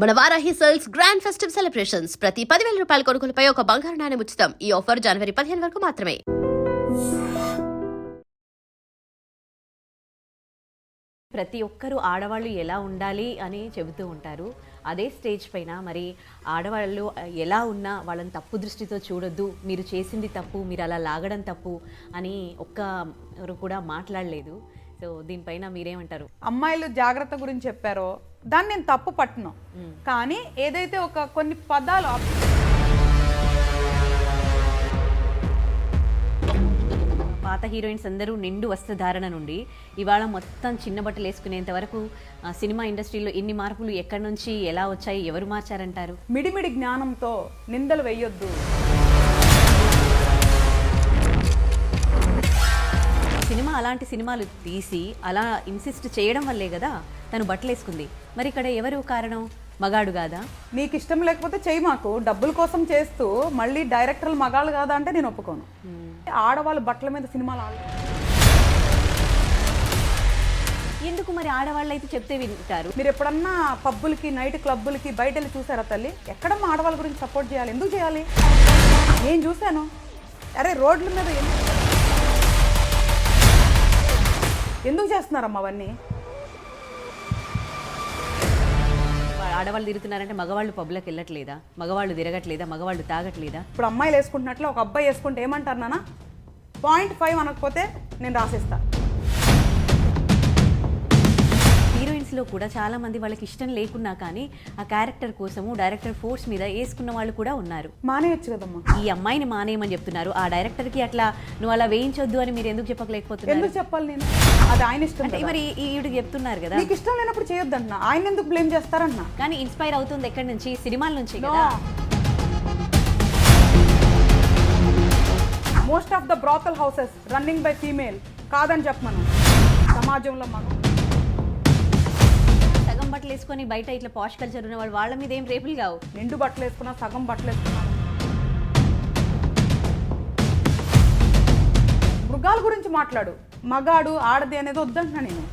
మన Varahi sales grand festive celebrations ప్రతి 10,000 రూపాయల కొనుగోలుపై ఒక బంగారు నాణెం ఉచితం. ఈ ఆఫర్ జనవరి 15 వరకు మాత్రమే. ప్రతి ఒక్కరూ ఆడవాళ్ళు ఎలా ఉండాలి అని చెబుతూ ఉంటారు. అదే స్టేజ్ పైన మరి ఆడవాళ్ళు ఎలా ఉన్నా వాళ్ళని తప్పు దృష్టితో చూడొద్దు, మీరు చేసింది తప్పు, మీరు అలా లాగడం తప్పు అని ఒక్కరు కూడా మాట్లాడలేదు. సో దీనిపైన మీరేమంటారు? అమ్మాయిలు జాగ్రత్త గురించి చెప్పారో దాన్ని నేను తప్పు పట్టను, కానీ ఏదైతే కొన్ని పదాలు పాత హీరోయిన్స్ అందరూ నిండు వస్త్రధారణ నుండి ఇవాళ మొత్తం చిన్న బట్టలు వేసుకునేంత వరకు సినిమా ఇండస్ట్రీలో ఇన్ని మార్పులు ఎక్కడి నుంచి ఎలా వచ్చాయి, ఎవరు మార్చారంటారు? మిడిమిడి జ్ఞానంతో నిందలు వేయొద్దు. సినిమా అలాంటి సినిమాలు తీసి అలా ఇన్సిస్ట్ చేయడం వల్లే కదా తను బట్టలు వేసుకుంది. మరి ఇక్కడ ఎవరు కారణం? మగాడు కాదా? నీకు ఇష్టం లేకపోతే చెయ్యి, మాకు డబ్బుల కోసం చేస్తూ మళ్ళీ డైరెక్టర్లు మగాళ్ళు కాదా అంటే నేను ఒప్పుకోను. ఆడవాళ్ళు బట్టల మీద సినిమాలు ఎందుకు మరి ఆడవాళ్ళు అయితే చెప్తే వింటారు? మీరు ఎప్పుడన్నా పబ్బులకి, నైట్ క్లబ్బులకి బయట వెళ్ళి చూసారా తల్లి? ఎక్కడమ్మా ఆడవాళ్ళ గురించి సపోర్ట్ చేయాలి? ఎందుకు చేయాలి? నేను చూశాను. అరే రోడ్ల మీద ఎందుకు చేస్తున్నారమ్మా అవన్నీ? ఆడవాళ్ళు తిరుగుతున్నారంటే మగవాళ్ళు పబ్లకు వెళ్ళట్లేదా? మగవాళ్ళు తిరగట్లేదా? మగవాళ్ళు తాగట్లేదా? ఇప్పుడు అమ్మాయిలు వేసుకుంటున్నట్లు ఒక అబ్బాయి వేసుకుంటే ఏమంటారు నాన్న? 0.5 అనకపోతే నేను రాసేస్తా. హీరోయిన్స్లో కూడా చాలా మంది వాళ్ళకి ఇష్టం లేకున్నా కానీ ఆ క్యారెక్టర్ కోసము డైరెక్టర్ ఫోర్స్ మీద వేసుకున్న వాళ్ళు కూడా ఉన్నారు. మానేయచ్చు కదమ్మా. ఈ అమ్మాయిని మానేయమని చెప్తున్నారు, ఆ డైరెక్టర్కి అట్లా నువ్వు అలా వేయించొద్దు అని మీరు ఎందుకు చెప్పలేకపోతున్నారు? ఎందుకు చెప్పాలి నేను? అది ఆయన ఇష్టం. అంటే మరి ఈవిడికి చెప్తున్నారు కదా నీకు ఇష్టం లేనప్పుడు చేయొద్దంటున్నా. ఆయన ఎందుకు బ్లేమ్ చేస్తారన్నా? కానీ ఇన్స్పైర్ అవుతుంది ఎక్కడి నుంచి? సినిమాల నుంచి కదా. Most of the brothel houses running by female కాదని చెప్పమను. సమాజంలో మనం సగం బట్టలు వేసుకొని బయట ఇట్లా పాష్ కల్చర్ ఉన్న వాళ్ళు వాళ్ళ మీద ఏం రేపులు కావు. నిండు బట్టలు వేసుకున్నా, సగం బట్టలు వేసుకున్నా. మృగాల గురించి మాట్లాడు, మగాడు ఆడది అనేది వద్దంటున్నా నేను.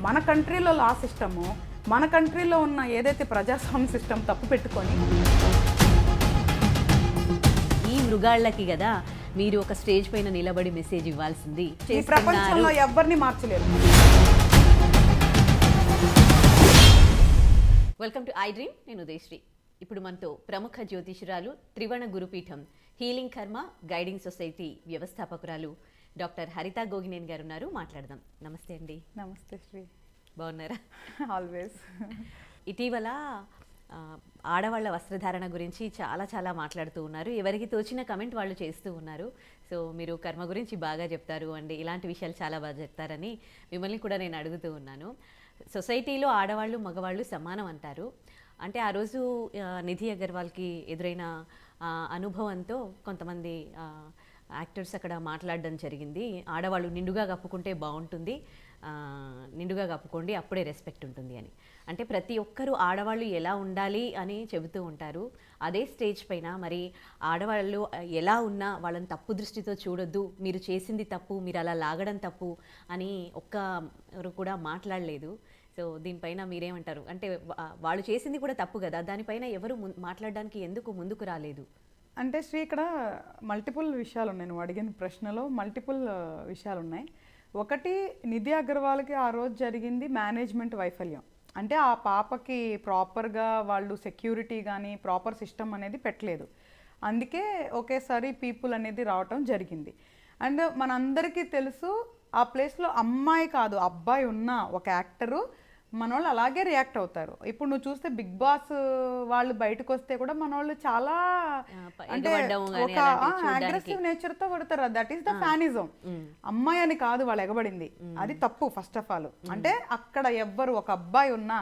మన కంట్రీలో లా సిస్టము, మన కంట్రీలో ఉన్న ఏదైతే ప్రజాస్వామ్య సిస్టమ్ తప్పు పెట్టుకొని ఈ మృగాళ్ళకి కదా మీరు ఒక స్టేజ్ పైన నిలబడి మెసేజ్ ఇవ్వాల్సింది. ఈ ప్రపంచంలో ఎవరిని మార్చలేరు. Welcome to I dream. నేను ఉదయశ్రీ. ఇప్పుడు మనతో ప్రముఖ జ్యోతిషురాలు, త్రివర్ణ గురుపీఠం హీలింగ్ కర్మ గైడింగ్ సొసైటీ వ్యవస్థాపకురాలు డాక్టర్ హరిత గోగినేని గారు ఉన్నారు. మాట్లాడదాం. నమస్తే అండి. నమస్తే శ్రీ. బాగున్నారా? ఆల్వేస్. ఇటీవల ఆడవాళ్ళ వస్త్రధారణ గురించి చాలా మాట్లాడుతూ ఉన్నారు. ఎవరికి తోచిన కమెంట్ వాళ్ళు చేస్తూ ఉన్నారు. సో మీరు కర్మ గురించి బాగా చెప్తారు అండి, ఇలాంటి విషయాలు చాలా బాగా చెప్తారని మిమ్మల్ని కూడా నేను అడుగుతూ ఉన్నాను. సొసైటీలో ఆడవాళ్ళు మగవాళ్ళు సమానం అంటారు. అంటే ఆ రోజు నిధి అగర్వాల్కి ఎదురైన అనుభవంతో కొంతమంది యాక్టర్స్ అక్కడ మాట్లాడడం జరిగింది. ఆడవాళ్ళు నిండుగా కప్పుకుంటే బాగుంటుంది, నిండుగా కప్పుకోండి అప్పుడే రెస్పెక్ట్ ఉంటుంది అని. అంటే ప్రతి ఒక్కరూ ఆడవాళ్ళు ఎలా ఉండాలి అని చెబుతూ ఉంటారు. అదే స్టేజ్ పైన మరి ఆడవాళ్ళు ఎలా ఉన్నా వాళ్ళని తప్పు దృష్టితో చూడొద్దు, మీరు చేసింది తప్పు, మీరు అలా లాగడం తప్పు అని ఒక్కరు కూడా మాట్లాడలేదు. సో దీనిపైన మీరేమంటారు? అంటే వాళ్ళు చేసింది కూడా తప్పు కదా, దానిపైన ఎవరు మాట్లాడడానికి ఎందుకు ముందుకు రాలేదు? అంటే శ్రీ, ఇక్కడ మల్టిపుల్ విషయాలు ఉన్నాయి. నువ్వు అడిగిన ప్రశ్నలో మల్టిపుల్ విషయాలు ఉన్నాయి. ఒకటి, నిధి అగర్వాల్కి ఆ రోజు జరిగింది మేనేజ్మెంట్ వైఫల్యం. అంటే ఆ పాపకి ప్రాపర్గా వాళ్ళు సెక్యూరిటీ కానీ ప్రాపర్ సిస్టమ్ అనేది పెట్టలేదు. అందుకే ఒకేసారి పీపుల్ అనేది రావటం జరిగింది. అండ్ మనందరికీ తెలుసు, ఆ ప్లేస్లో అమ్మాయి కాదు అబ్బాయి ఉన్న ఒక యాక్టరు మన వాళ్ళు అలాగే రియాక్ట్ అవుతారు. ఇప్పుడు నువ్వు చూస్తే బిగ్ బాస్ వాళ్ళు బయటకు వస్తే కూడా మన వాళ్ళు చాలా అంటే ఒక అగ్రెసివ్ నేచర్తో కొడతారు. That is the fanism. అమ్మాయి అని కాదు వాళ్ళు ఎగబడింది, అది తప్పు. ఫస్ట్ ఆఫ్ ఆల్ అంటే అక్కడ ఎవ్వరు ఒక అబ్బాయి ఉన్నా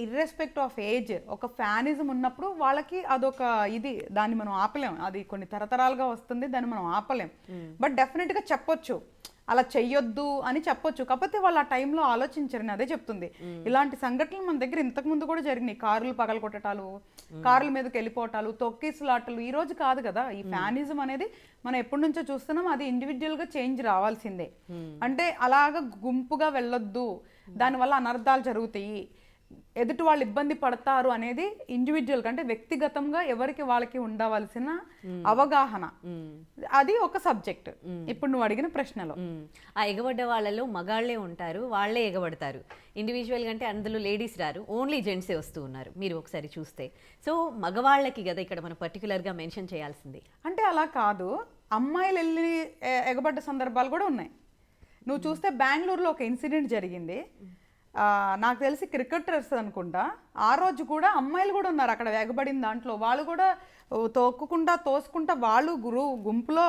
ఇర్రెస్పెక్ట్ ఆఫ్ ఏజ్ ఒక ఫ్యానిజం ఉన్నప్పుడు వాళ్ళకి అదొక ఇది, దాన్ని మనం ఆపలేం. అది కొన్ని తరతరాలుగా వస్తుంది, దాన్ని మనం ఆపలేం. బట్ డెఫినెట్గా చెప్పొచ్చు, అలా చెయ్యొద్దు అని చెప్పొచ్చు. కాకపోతే వాళ్ళు ఆ టైంలో ఆలోచించారని అదే చెప్తుంది. ఇలాంటి సంఘటనలు మన దగ్గర ఇంతకు ముందు కూడా జరిగినాయి. కార్లు పగలగొట్టటాలు, కార్ల మీదకి వెళ్ళిపోవటాలు, తొక్కిసలాటలు ఈ రోజు కాదు కదా. ఈ ఫ్యానిజం అనేది మనం ఎప్పటి నుంచో చూస్తున్నాం. అది ఇండివిజువల్గా చేంజ్ రావాల్సిందే. అంటే అలాగా గుంపుగా వెళ్ళొద్దు, దానివల్ల అనర్థాలు జరుగుతాయి. ఎదుటి వాళ్ళు ఇబ్బంది పడతారు అనేది ఇండివిజువల్గా అంటే వ్యక్తిగతంగా ఎవరికి వాళ్ళకి ఉండవలసిన అవగాహన, అది ఒక సబ్జెక్ట్. ఇప్పుడు నువ్వు అడిగిన ప్రశ్నలో ఆ ఎగబడ్డ వాళ్ళలో మగాళ్ళే ఉంటారు, వాళ్ళే ఎగబడతారు. ఇండివిజువల్గా అంటే అందులో లేడీస్ రారు, ఓన్లీ జెంట్సే వస్తూ ఉన్నారు మీరు ఒకసారి చూస్తే. సో మగవాళ్ళకి కదా ఇక్కడ మనం పర్టికులర్గా మెన్షన్ చేయాల్సింది. అంటే అలా కాదు, అమ్మాయిలు వెళ్ళి ఎగబడ్డ సందర్భాలు కూడా ఉన్నాయి. నువ్వు చూస్తే బెంగళూరులో ఒక ఇన్సిడెంట్ జరిగింది. నాకు తెలిసి క్రికెటర్స్ అనుకుంటా, ఆ రోజు కూడా అమ్మాయిలు కూడా ఉన్నారు అక్కడ ఎగబడిన దాంట్లో. వాళ్ళు కూడా తోసుకుంటా వాళ్ళు గుంపులో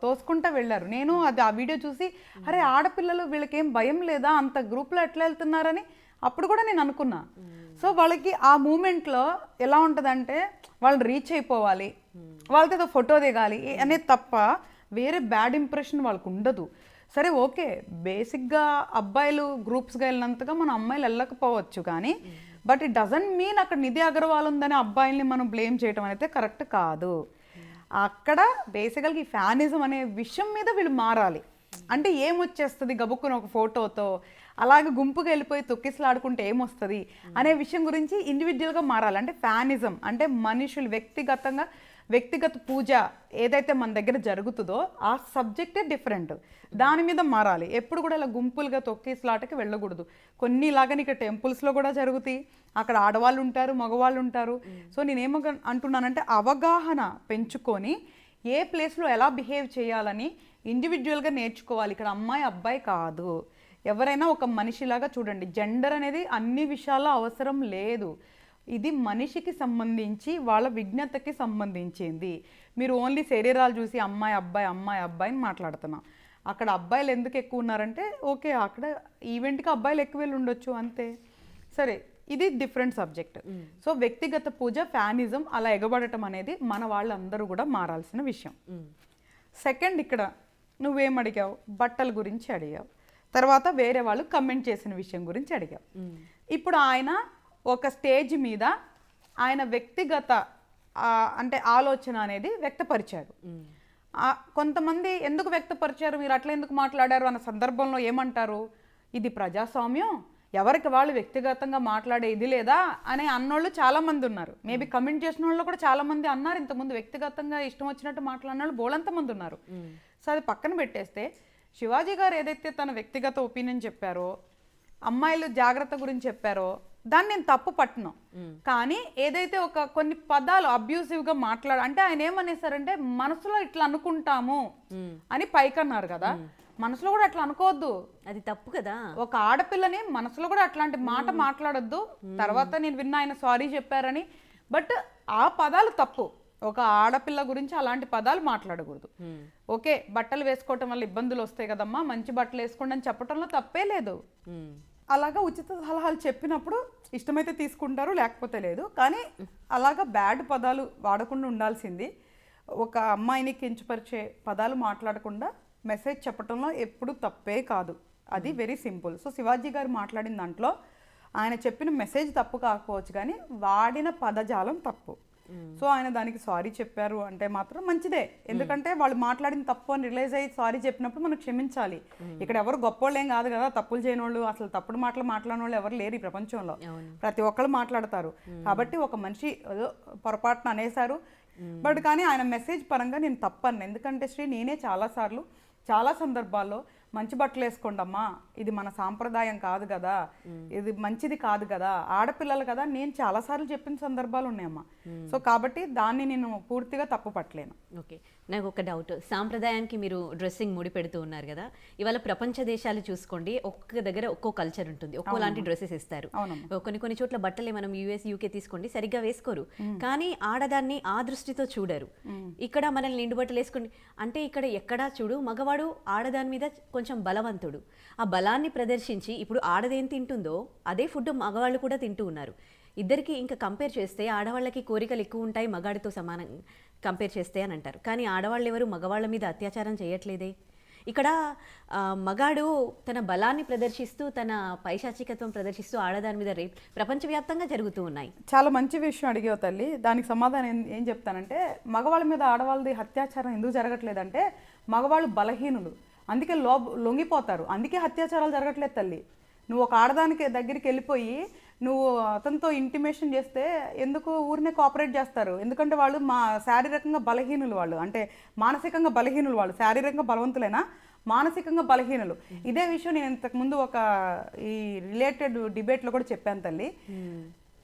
తోసుకుంటా వెళ్ళారు. నేను అది ఆ వీడియో చూసి అరే ఆడపిల్లలు వీళ్ళకేం భయం లేదా, అంత గ్రూప్లో ఎట్లా వెళ్తున్నారని అప్పుడు కూడా నేను అనుకున్నా. సో వాళ్ళకి ఆ మూమెంట్లో ఎలా ఉంటుందంటే వాళ్ళు రీచ్ అయిపోవాలి, వాళ్ళతో ఏదో ఫోటో దిగాలి అనేది తప్ప వేరే బ్యాడ్ ఇంప్రెషన్ వాళ్ళకు ఉండదు. సరే ఓకే, బేసిక్గా అబ్బాయిలు గ్రూప్స్గా వెళ్ళినంతగా మనం అమ్మాయిలు వెళ్ళకపోవచ్చు, కానీ బట్ ఇట్ డజంట్ మీన్ అక్కడ నిధి అగర్వాల్ ఉందని అబ్బాయిల్ని మనం బ్లేమ్ చేయడం అయితే కరెక్ట్ కాదు. అక్కడ బేసికల్గా ఈ ఫ్యానిజం అనే విషయం మీద వీళ్ళు మారాలి. అంటే ఏమొచ్చేస్తుంది గబుక్కున ఒక ఫోటోతో, అలాగే గుంపుగా వెళ్ళిపోయి తొక్కిసలాడుకుంటే ఏమొస్తుంది అనే విషయం గురించి ఇండివిజువల్గా మారాలి. అంటే ఫ్యానిజం అంటే మనుషులు వ్యక్తిగత పూజ ఏదైతే మన దగ్గర జరుగుతుందో ఆ సబ్జెక్టే డిఫరెంట్, దాని మీద మారాలి. ఎప్పుడు కూడా ఇలా గుంపులుగా తొక్కిసలాటకి వెళ్ళకూడదు. కొన్ని ఇలాగని ఇక్కడ టెంపుల్స్లో కూడా జరుగుతాయి, అక్కడ ఆడవాళ్ళు ఉంటారు, మగవాళ్ళు ఉంటారు. సో నేనేమో అంటున్నానంటే అవగాహన పెంచుకొని ఏ ప్లేస్లో ఎలా బిహేవ్ చేయాలని ఇండివిజువల్గా నేర్చుకోవాలి. ఇక్కడ అమ్మాయి అబ్బాయి కాదు, ఎవరైనా ఒక మనిషిలాగా చూడండి. జెండర్ అనేది అన్ని విషయాల్లో అవసరం లేదు. ఇది మనిషికి సంబంధించి వాళ్ళ విజ్ఞతకి సంబంధించింది. మీరు ఓన్లీ శరీరాలు చూసి అమ్మాయి అబ్బాయి అని మాట్లాడుతున్నాం. అక్కడ అబ్బాయిలు ఎందుకు ఎక్కువ ఉన్నారంటే ఓకే, అక్కడ ఈవెంట్కి అబ్బాయిలు ఎక్కువ వెళ్ళి ఉండొచ్చు అంతే. సరే, ఇది డిఫరెంట్ సబ్జెక్ట్. సో వ్యక్తిగత పూజ, ఫ్యానిజం అలా ఎగబడటం అనేది మన వాళ్ళందరూ కూడా మారాల్సిన విషయం. సెకండ్, ఇక్కడ నువ్వేం అడిగావు, బట్టల గురించి అడిగావు, తర్వాత వేరే వాళ్ళు కమెంట్ చేసిన విషయం గురించి అడిగావు. ఇప్పుడు ఆయన ఒక స్టేజ్ మీద ఆయన వ్యక్తిగత అంటే ఆలోచన అనేది వ్యక్తపరిచాడు. కొంతమంది ఎందుకు వ్యక్తపరిచారు, మీరు అట్లా ఎందుకు మాట్లాడారు అన్న సందర్భంలో ఏమంటారు, ఇది ప్రజాస్వామ్యం, ఎవరికి వాళ్ళు వ్యక్తిగతంగా మాట్లాడే ఇది లేదా అనే అన్నోళ్ళు చాలామంది ఉన్నారు. మేబీ కమెంట్ చేసిన వాళ్ళు కూడా చాలామంది అన్నారు. ఇంతకుముందు వ్యక్తిగతంగా ఇష్టం వచ్చినట్టు మాట్లాడిన వాళ్ళు బోలంతమంది ఉన్నారు. సో అది పక్కన పెట్టేస్తే శివాజీ గారు ఏదైతే తన వ్యక్తిగత ఒపీనియన్ చెప్పారో, అమ్మాయిలు జాగ్రత్త గురించి చెప్పారో, దాన్ని నేను తప్పు పట్టను. కానీ ఏదైతే కొన్ని పదాలు అబ్యూసివ్గా అంటే ఆయన ఏమనేసారంటే మనసులో ఇట్లా అనుకుంటాము అని పైకన్నారు కదా, మనసులో కూడా అట్లా అనుకోవద్దు, అది తప్పు కదా. ఒక ఆడపిల్లని మనసులో కూడా అట్లాంటి మాట మాట్లాడొద్దు. తర్వాత నేను విన్నా ఆయన సారీ చెప్పారని, బట్ ఆ పదాలు తప్పు. ఒక ఆడపిల్ల గురించి అలాంటి పదాలు మాట్లాడకూడదు. ఓకే, బట్టలు వేసుకోవటం వల్ల ఇబ్బందులు వస్తాయి కదమ్మా, మంచి బట్టలు వేసుకోండి అని చెప్పడంలో తప్పే లేదు. అలాగా ఉచిత సలహాలు చెప్పినప్పుడు ఇష్టమైతే తీసుకుంటారు, లేకపోతే లేదు. కానీ అలాగా బ్యాడ్ పదాలు వాడకుండా ఉండాల్సింది. ఒక అమ్మాయిని కించపరిచే పదాలు మాట్లాడకుండా మెసేజ్ చెప్పడంలో ఎప్పుడు తప్పే కాదు, అది వెరీ సింపుల్. సో శివాజీ గారు మాట్లాడిన దాంట్లో ఆయన చెప్పిన మెసేజ్ తప్పు కాకపోవచ్చు, కానీ వాడిన పదజాలం తప్పు. సో ఆయన దానికి సారీ చెప్పారు అంటే మాత్రం మంచిదే. ఎందుకంటే వాళ్ళు మాట్లాడిన తప్పు అని రిలైజ్ అయ్యి సారీ చెప్పినప్పుడు మనం క్షమించాలి. ఇక్కడ ఎవరు గొప్పోళ్ళు ఏం కాదు కదా, తప్పులు చేయని వాళ్ళు, అసలు తప్పుడు మాటలు మాట్లాడిన వాళ్ళు ఎవరు లేరు ఈ ప్రపంచంలో, ప్రతి ఒక్కళ్ళు మాట్లాడతారు. కాబట్టి ఒక మనిషి పొరపాటున అనేసారు, బట్ కానీ ఆయన మెసేజ్ పరంగా నేను తప్పను. ఎందుకంటే నేనే చాలా సందర్భాల్లో మంచి బట్టలు వేసుకోండమ్మా, ఇది మన సాంప్రదాయం కాదు కదా, ఇది మంచిది కాదు కదా, ఆడపిల్లలు కదా, నేను చాలాసార్లు చెప్పిన సందర్భాలు ఉన్నాయమ్మా. సో కాబట్టి దాన్ని నేను పూర్తిగా తప్పు పట్టలేను. ఓకే, నాకు ఒక డౌట్, సాంప్రదాయానికి మీరు డ్రెస్సింగ్ ముడి పెడుతూ ఉన్నారు కదా, ఇవాళ ప్రపంచ దేశాలు చూసుకోండి, ఒక్క దగ్గర ఒక్కో కల్చర్ ఉంటుంది, ఒక్కోలాంటి డ్రెస్సెస్ ఇస్తారు. కొన్ని చోట్ల బట్టలే మనం యూఎస్ యూకే తీసుకోండి సరిగ్గా వేసుకోరు, కానీ ఆడదాన్ని ఆ దృష్టితో చూడరు. ఇక్కడ మనల్ని నిండు బట్టలు వేసుకోండి అంటే ఇక్కడ ఎక్కడా చూడు మగవాడు ఆడదాని మీద కొంచెం బలవంతుడు, ఆ బలాన్ని ప్రదర్శించి ఇప్పుడు ఆడదేం తింటుందో అదే ఫుడ్ మగవాళ్ళు కూడా తింటూ ఉన్నారు. ఇద్దరికి ఇంకా కంపేర్ చేస్తే ఆడవాళ్ళకి కోరికలు ఎక్కువ ఉంటాయి మగాడితో సమానం కంపేర్ చేస్తే అని అంటారు. కానీ ఆడవాళ్ళు ఎవరు మగవాళ్ళ మీద అత్యాచారం చేయట్లేదే. ఇక్కడ మగాడు తన బలాన్ని ప్రదర్శిస్తూ తన పైశాచికత్వం ప్రదర్శిస్తూ ఆడదాని మీద రేప్ ప్రపంచవ్యాప్తంగా జరుగుతూ ఉన్నాయి. చాలా మంచి విషయం అడిగావు తల్లి. దానికి సమాధానం ఏం చెప్తానంటే, మగవాళ్ళ మీద ఆడవాళ్ళది అత్యాచారం ఎందుకు జరగట్లేదంటే మగవాళ్ళు బలహీనులు, అందుకే లొంగిపోతారు, అందుకే అత్యాచారాలు జరగట్లేదు తల్లి. నువ్వు ఒక ఆడదానికి దగ్గరికి వెళ్ళిపోయి నువ్వు అతనితో ఇంటిమేషన్ చేస్తే ఎందుకు ఊరినే కోఆపరేట్ చేస్తారు? ఎందుకంటే వాళ్ళు శారీరకంగా బలహీనులు, వాళ్ళు అంటే మానసికంగా బలహీనులు, వాళ్ళు శారీరకంగా బలవంతులైనా మానసికంగా బలహీనులు. ఇదే విషయం నేను ఇంతకుముందు ఒక ఈ రిలేటెడ్ డిబేట్లో కూడా చెప్పాను తల్లి.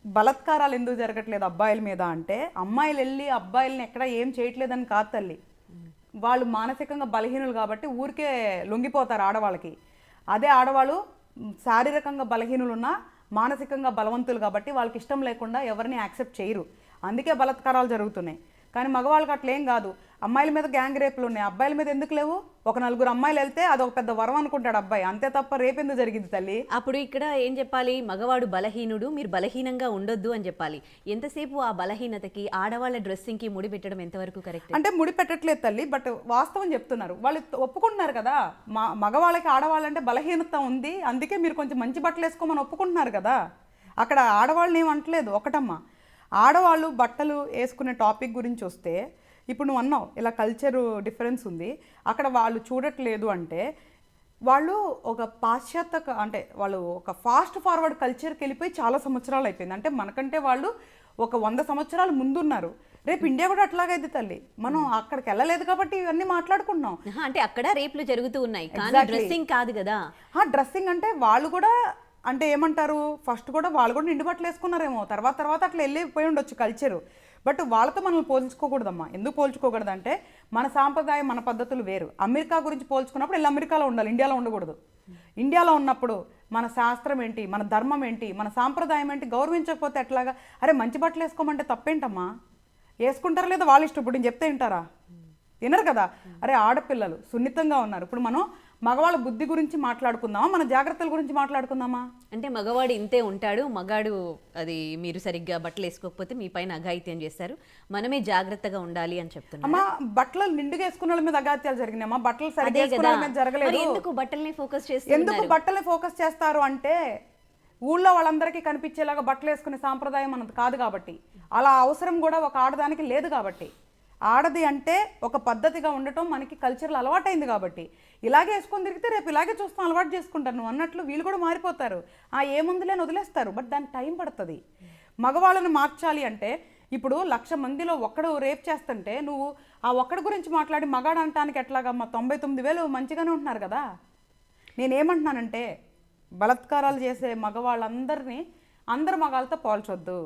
బలత్కారాలు ఎందుకు జరగట్లేదు అబ్బాయిల మీద అంటే, అమ్మాయిలు వెళ్ళి అబ్బాయిలని ఎక్కడ ఏం చేయట్లేదని కాదు తల్లి, వాళ్ళు మానసికంగా బలహీనులు కాబట్టి ఊరికే లొంగిపోతారు ఆడవాళ్ళకి. అదే ఆడవాళ్ళు శారీరకంగా బలహీనులు ఉన్నా మానసికంగా బలవంతులు కాబట్టి వాళ్ళకి ఇష్టం లేకుండా ఎవరిని యాక్సెప్ట్ చేయరు, అందుకే బలాత్కారాలు జరుగుతున్నాయి. కానీ మగవాళ్ళకి అట్లేం కాదు, అమ్మాయిల మీద గ్యాంగ్ రేపులు ఉన్నాయి, అబ్బాయిల మీద ఎందుకు లేవు? ఒక నలుగురు అమ్మాయిలు వెళ్తే అదొక పెద్ద వరం అనుకుంటాడు అబ్బాయి, అంతే తప్ప రేపు ఎందుకు జరిగింది తల్లి? అప్పుడు ఇక్కడ ఏం చెప్పాలి? మగవాడు బలహీనుడు, మీరు బలహీనంగా ఉండొద్దు అని చెప్పాలి. ఎంతసేపు ఆ బలహీనతకి ఆడవాళ్ళ డ్రెస్సింగ్కి ముడి పెట్టడం ఎంతవరకు కరెక్ట్? అంటే ముడి పెట్టట్లేదు తల్లి, బట్ వాస్తవం చెప్తున్నారు, వాళ్ళు ఒప్పుకుంటున్నారు కదా. మగవాళ్ళకి ఆడవాళ్ళంటే బలహీనత ఉంది, అందుకే మీరు కొంచెం మంచి బట్టలు వేసుకోమని ఒప్పుకుంటున్నారు కదా. అక్కడ ఆడవాళ్ళని ఏమంటలేదు. ఒకటమ్మా, ఆడవాళ్ళు బట్టలు వేసుకునే టాపిక్ గురించి వస్తే, ఇప్పుడు నువ్వు అన్నావు ఇలా కల్చర్ డిఫరెన్స్ ఉంది, అక్కడ వాళ్ళు చూడట్లేదు అంటే వాళ్ళు ఒక పాశ్చాత్య అంటే వాళ్ళు ఒక ఫాస్ట్ ఫార్వర్డ్ కల్చర్కి వెళ్ళిపోయి చాలా సంవత్సరాలు అయిపోయింది. అంటే మనకంటే వాళ్ళు ఒక 100 సంవత్సరాలు ముందున్నారు. రేపు ఇండియా కూడా అట్లాగైంది తల్లి, మనం అక్కడికి వెళ్ళలేదు కాబట్టి ఇవన్నీ మాట్లాడుకుంటున్నాం. అంటే అక్కడ రేపులు జరుగుతూ ఉన్నాయి కానీ డ్రెస్సింగ్ కాదు కదా. డ్రెస్సింగ్ అంటే వాళ్ళు కూడా అంటే ఏమంటారు, ఫస్ట్ కూడా వాళ్ళు కూడా నిండు బట్టలు వేసుకున్నారేమో, తర్వాత అట్లా వెళ్ళిపోయి ఉండొచ్చు కల్చరు. బట్ వాళ్ళతో మనల్ని పోల్చుకోకూడదమ్మా. ఎందుకు పోల్చుకోకూడదంటే మన సాంప్రదాయం మన పద్ధతులు వేరు. అమెరికా గురించి పోల్చుకున్నప్పుడు వీళ్ళు అమెరికాలో ఉండాలి, ఇండియాలో ఉండకూడదు. ఇండియాలో ఉన్నప్పుడు మన శాస్త్రం ఏంటి, మన ధర్మం ఏంటి, మన సాంప్రదాయం ఏంటి గౌరవించకపోతే ఎట్లాగా? అరే మంచి బట్టలు వేసుకోమంటే తప్పేంటమ్మా? వేసుకుంటారా లేదా వాళ్ళ ఇష్టం. ఇప్పుడు నేను చెప్తే వింటారా? వినరు కదా. అరే ఆడపిల్లలు సున్నితంగా ఉన్నారు. ఇప్పుడు మనం మగవాళ్ళ బుద్ధి గురించి మాట్లాడుకుందామా, మన జాగ్రత్తల గురించి మాట్లాడుకుందామా? అంటే మగవాడు ఇంతే ఉంటాడు, మగాడు అది మీరు సరిగ్గా బట్టలు వేసుకోకపోతే మీ పైన అఘాయిత్యం చేస్తారు, మనమే జాగ్రత్తగా ఉండాలి అని చెప్తున్నా. అమ్మా బట్టలు నిండుగా వేసుకున్న వాళ్ళ మీద అఘాయిత్యాలు జరిగినాయమ్మా, బట్టలు సరిగ్గా వేసుకున్న వాళ్ళ మీద జరగలేదు. ఎందుకు బట్టల్ని ఫోకస్ చేస్తారు? ఎందుకు బట్టల్ని ఫోకస్ చేస్తారు అంటే, ఊళ్ళో వాళ్ళందరికీ కనిపించేలాగా బట్టలు వేసుకునే సాంప్రదాయం మనది కాదు కాబట్టి, అలా అవసరం కూడా ఒక ఆడదానికి లేదు కాబట్టి. ఆడది అంటే ఒక పద్ధతిగా ఉండటం మనకి కల్చర్లో అలవాటైంది కాబట్టి, ఇలాగే వేసుకొని తిరిగితే రేపు ఇలాగే చూస్తాం, అలవాటు చేసుకుంటారు. నువ్వు అన్నట్లు వీళ్ళు కూడా మారిపోతారు, ఏముందులేని వదిలేస్తారు. బట్ దానికి టైం పడుతుంది. మగవాళ్ళని మార్చాలి అంటే, ఇప్పుడు 1,00,000 మందిలో ఒక్కడు రేప్ చేస్తుంటే నువ్వు ఆ ఒక్కడి గురించి మాట్లాడి మగాడు అనటానికి ఎట్లాగమ్మా? 99,000 మంచిగానే ఉంటున్నారు కదా. నేనేమంటున్నానంటే, బలాత్కారాలు చేసే మగవాళ్ళందరినీ అందరు మగాళ్ళతో పోల్చొద్దు.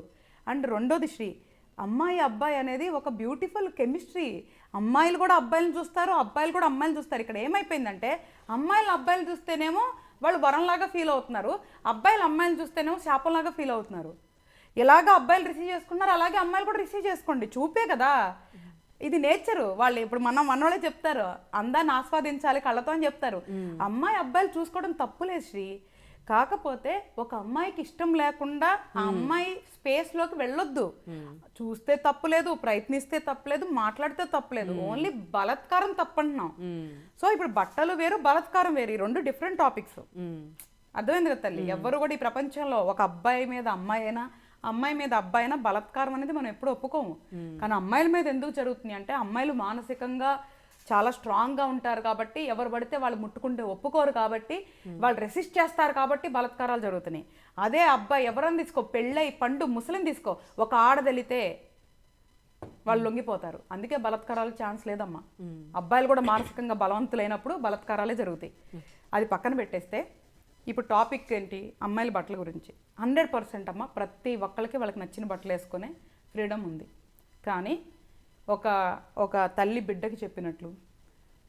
అండ్ రెండోది శ్రీ, అమ్మాయి అబ్బాయి అనేది ఒక బ్యూటిఫుల్ కెమిస్ట్రీ. అమ్మాయిలు కూడా అబ్బాయిలను చూస్తారు, అబ్బాయిలు కూడా అమ్మాయిలు చూస్తారు. ఇక్కడ ఏమైపోయిందంటే, అమ్మాయిలు అబ్బాయిలు చూస్తేనేమో వాళ్ళు వరంలాగా ఫీల్ అవుతున్నారు, అబ్బాయిలు అమ్మాయిలు చూస్తేనేమో శాపంలాగా ఫీల్ అవుతున్నారు. ఇలాగ అబ్బాయిలు రిసీవ్ చేసుకున్నారు, అలాగే అమ్మాయిలు కూడా రిసీవ్ చేసుకోండి, చూపే కదా ఇది నేచరు. వాళ్ళు ఇప్పుడు మనోళ్ళే చెప్తారు అందాన్ని ఆస్వాదించాలి కళ్ళతో అని చెప్తారు. అమ్మాయి అబ్బాయిలు చూసుకోవడం తప్పులేదు శ్రీ, కాకపోతే ఒక అమ్మాయికి ఇష్టం లేకుండా ఆ అమ్మాయి స్పేస్లోకి వెళ్ళొద్దు. చూస్తే తప్పులేదు, ప్రయత్నిస్తే తప్పులేదు, మాట్లాడితే తప్పులేదు, ఓన్లీ బలాత్కారం తప్పంటున్నాం. సో ఇప్పుడు బట్టలు వేరు, బలాత్కారం వేరు, ఈ రెండు డిఫరెంట్ టాపిక్స్. అర్థమైంది కదా తల్లి? ఎవరు కూడా ఈ ప్రపంచంలో ఒక అబ్బాయి మీద అమ్మాయి అయినా, అమ్మాయి మీద అబ్బాయి అయినా బలాత్కారం అనేది మనం ఎప్పుడు ఒప్పుకోము. కానీ అమ్మాయిల మీద ఎందుకు జరుగుతుంది అంటే, అమ్మాయిలు మానసికంగా చాలా స్ట్రాంగ్గా ఉంటారు కాబట్టి, ఎవరు పడితే వాళ్ళు ముట్టుకుంటే ఒప్పుకోరు కాబట్టి, వాళ్ళు రెసిస్ట్ చేస్తారు కాబట్టి బలాత్కారాలు జరుగుతున్నాయి. అదే అబ్బాయి ఎవరని తీసుకో, పెళ్ళై పండు ముసలిం తీసుకో, ఒక ఆడదలితే వాళ్ళు లొంగిపోతారు. అందుకే బలాత్కారాలు ఛాన్స్ లేదమ్మా. అబ్బాయిలు కూడా మానసికంగా బలవంతులైనప్పుడు బలాత్కారాలే జరుగుతాయి. అది పక్కన పెట్టేస్తే ఇప్పుడు టాపిక్ ఏంటి? అమ్మాయిల బట్టల గురించి. 100% అమ్మ, ప్రతి ఒక్కరికి వాళ్ళకి నచ్చిన బట్టలు వేసుకునే ఫ్రీడమ్ ఉంది. కానీ ఒక తల్లి బిడ్డకి చెప్పినట్లు,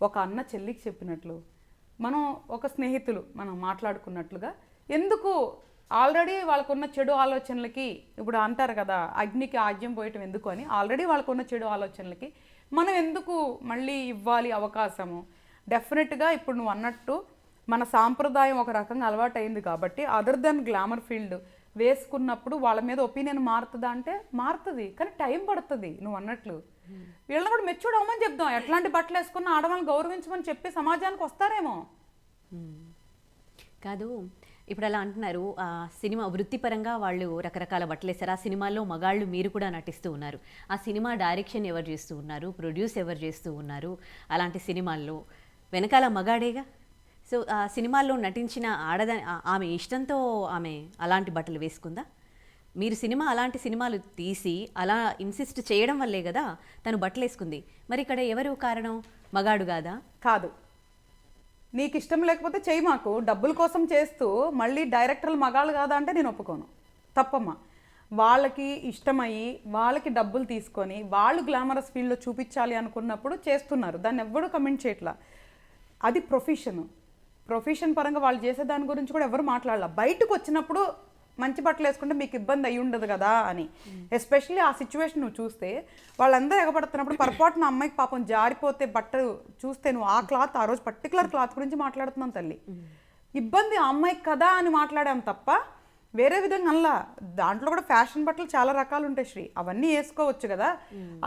ఒక అన్న చెల్లికి చెప్పినట్లు, మనం ఒక స్నేహితులు మనం మాట్లాడుకున్నట్లుగా, ఎందుకు ఆల్రెడీ వాళ్ళకున్న చెడు ఆలోచనలకి, ఇప్పుడు అంటారు కదా అగ్నికి ఆజ్యం పోయటం ఎందుకు అని, ఆల్రెడీ వాళ్ళకున్న చెడు ఆలోచనలకి మనం ఎందుకు మళ్ళీ ఇవ్వాలి అవకాశము? డెఫినెట్గా ఇప్పుడు నువ్వు అన్నట్టు మన సాంప్రదాయం ఒక రకంగా అలవాటు అయింది కాబట్టి, అదర్ దెన్ గ్లామర్ ఫీల్డ్ వేసుకున్నప్పుడు వాళ్ళ మీద ఒపీనియన్ మారుతుందా అంటే మారుతుంది, కానీ టైం పడుతుంది. నువ్వు అన్నట్లు వీళ్ళని కూడా మెచ్యూర్డ్ అవ్వమని చెప్దాం, ఎట్లాంటి బట్టలు వేసుకున్న ఆడవాళ్ళని గౌరవించమని చెప్పి సమాజానికి వస్తారేమో. కాదు, ఇప్పుడు అలా అంటున్నారు, సినిమా వృత్తిపరంగా వాళ్ళు రకరకాల బట్టలు వేస్తారు, ఆ సినిమాల్లో మగాళ్ళు మీరు కూడా నటిస్తూ ఉన్నారు, ఆ సినిమా డైరెక్షన్ ఎవరు చేస్తూ ఉన్నారు, ప్రొడ్యూస్ ఎవరు చేస్తూ ఉన్నారు, అలాంటి సినిమాల్లో వెనకాల మగాడేగా. సో సినిమాల్లో నటించిన ఆమె ఇష్టంతో ఆమె అలాంటి బట్టలు వేసుకుందా? మీరు అలాంటి సినిమాలు తీసి అలా ఇన్సిస్ట్ చేయడం వల్లే కదా తను బట్టలు వేసుకుంది. మరి ఇక్కడ ఎవరు కారణం? మగాడు కాదా? కాదు, నీకు ఇష్టం లేకపోతే చెయ్యి, మాకు డబ్బుల కోసం చేస్తూ మళ్ళీ డైరెక్టర్లు మగాళ్ళు కాదా అంటే నేను ఒప్పుకోను, తప్పమ్మా. వాళ్ళకి ఇష్టమయ్యి వాళ్ళకి డబ్బులు తీసుకొని వాళ్ళు గ్లామరస్ ఫీల్డ్లో చూపించాలి అనుకున్నప్పుడు చేస్తున్నారు, దాన్ని ఎవ్వరూ కమెంట్ చేయట్లా. అది ప్రొఫెషన్ పరంగా వాళ్ళు చేసే దాని గురించి కూడా ఎవరు మాట్లాడాల. బయటకు వచ్చినప్పుడు మంచి బట్టలు వేసుకుంటే మీకు ఇబ్బంది అయ్యి ఉండదు కదా అని. ఎస్పెషల్లీ ఆ సిచ్యువేషన్ నువ్వు చూస్తే వాళ్ళందరూ ఎగబడుతున్నప్పుడు పొరపాటున అమ్మాయికి పాపం జారిపోతే బట్టలు చూస్తే నువ్వు ఆ క్లాత్, ఆ రోజు పర్టికులర్ క్లాత్ గురించి మాట్లాడుతున్నాం తల్లి. ఇబ్బంది ఆ అమ్మాయికి కదా అని మాట్లాడాం తప్ప వేరే విధంగా అలా. దాంట్లో కూడా ఫ్యాషన్ బట్టలు చాలా రకాలు ఉంటాయి శ్రీ, అవన్నీ వేసుకోవచ్చు కదా.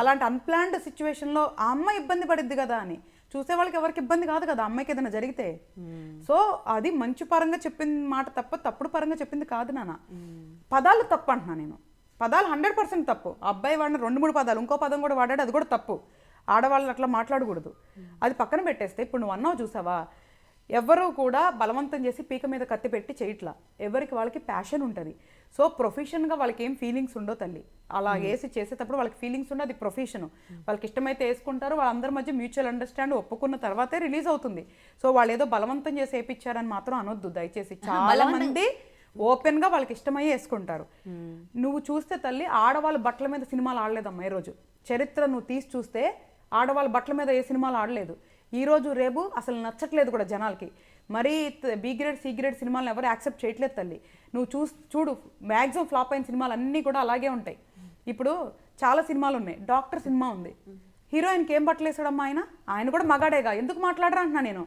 అలాంటి అన్ప్లాన్డ్ సిచ్యువేషన్లో ఆ అమ్మాయి ఇబ్బంది పడిద్ది కదా అని చూసే వాళ్ళకి ఎవరికి ఇబ్బంది కాదు కదా అమ్మాయికి ఏదైనా జరిగితే. సో అది మంచి పరంగా చెప్పింది మాట తప్ప తప్పుడు పరంగా చెప్పింది కాదు నాన్న. పదాలు తప్పు అంటున్నా నేను, పదాలు 100% తప్పు. అబ్బాయి వాడిన 2-3 పదాలు ఇంకో పదం కూడా వాడాడు, అది కూడా తప్పు. ఆడవాళ్ళు అట్లా మాట్లాడకూడదు. అది పక్కన పెట్టేస్తే ఇప్పుడు నువ్వు అన్నావు చూసావా, ఎవరు కూడా బలవంతం చేసి పీక మీద కత్తి పెట్టి చేయట్లా. ఎవరికి వాళ్ళకి ప్యాషన్ ఉంటుంది. సో ప్రొఫెషన్గా వాళ్ళకి ఏం ఫీలింగ్స్ ఉండో తల్లి. అలా వేసి చేసేటప్పుడు వాళ్ళకి ఫీలింగ్స్ ఉండదు, అది ప్రొఫెషన్. వాళ్ళకి ఇష్టమైతే వేసుకుంటారు, వాళ్ళందరి మధ్య మ్యూచువల్ అండర్స్టాండ్ ఒప్పుకున్న తర్వాతే రిలీజ్ అవుతుంది. సో వాళ్ళు ఏదో బలవంతం చేసి వేయించారని మాత్రం అనొద్దు దయచేసి. చాలా మంది ఓపెన్గా వాళ్ళకి ఇష్టమయ్యే వేసుకుంటారు. నువ్వు చూస్తే తల్లి ఆడవాళ్ళ బట్టల మీద సినిమాలు ఆడలేదమ్మా. ఈ రోజు చరిత్ర నువ్వు తీసి చూస్తే ఆడవాళ్ళ బట్టల మీద ఏ సినిమాలు ఆడలేదు. ఈరోజు రేపు అసలు నచ్చట్లేదు కూడా జనాలకి. మరీ బి గ్రేడ్ సి గ్రేడ్ సినిమాలను ఎవరు యాక్సెప్ట్ చేయట్లేదు తల్లి. నువ్వు చూడు మ్యాక్సిమం ఫ్లాప్ అయిన సినిమాలు అన్నీ కూడా అలాగే ఉంటాయి. ఇప్పుడు చాలా సినిమాలు ఉన్నాయి. డాక్టర్ సినిమా ఉంది, హీరోయిన్కి ఏం బట్టలు వేసాడమ్మా ఆయన కూడా మగాడేగా, ఎందుకు మాట్లాడరా అంటున్నా నేను.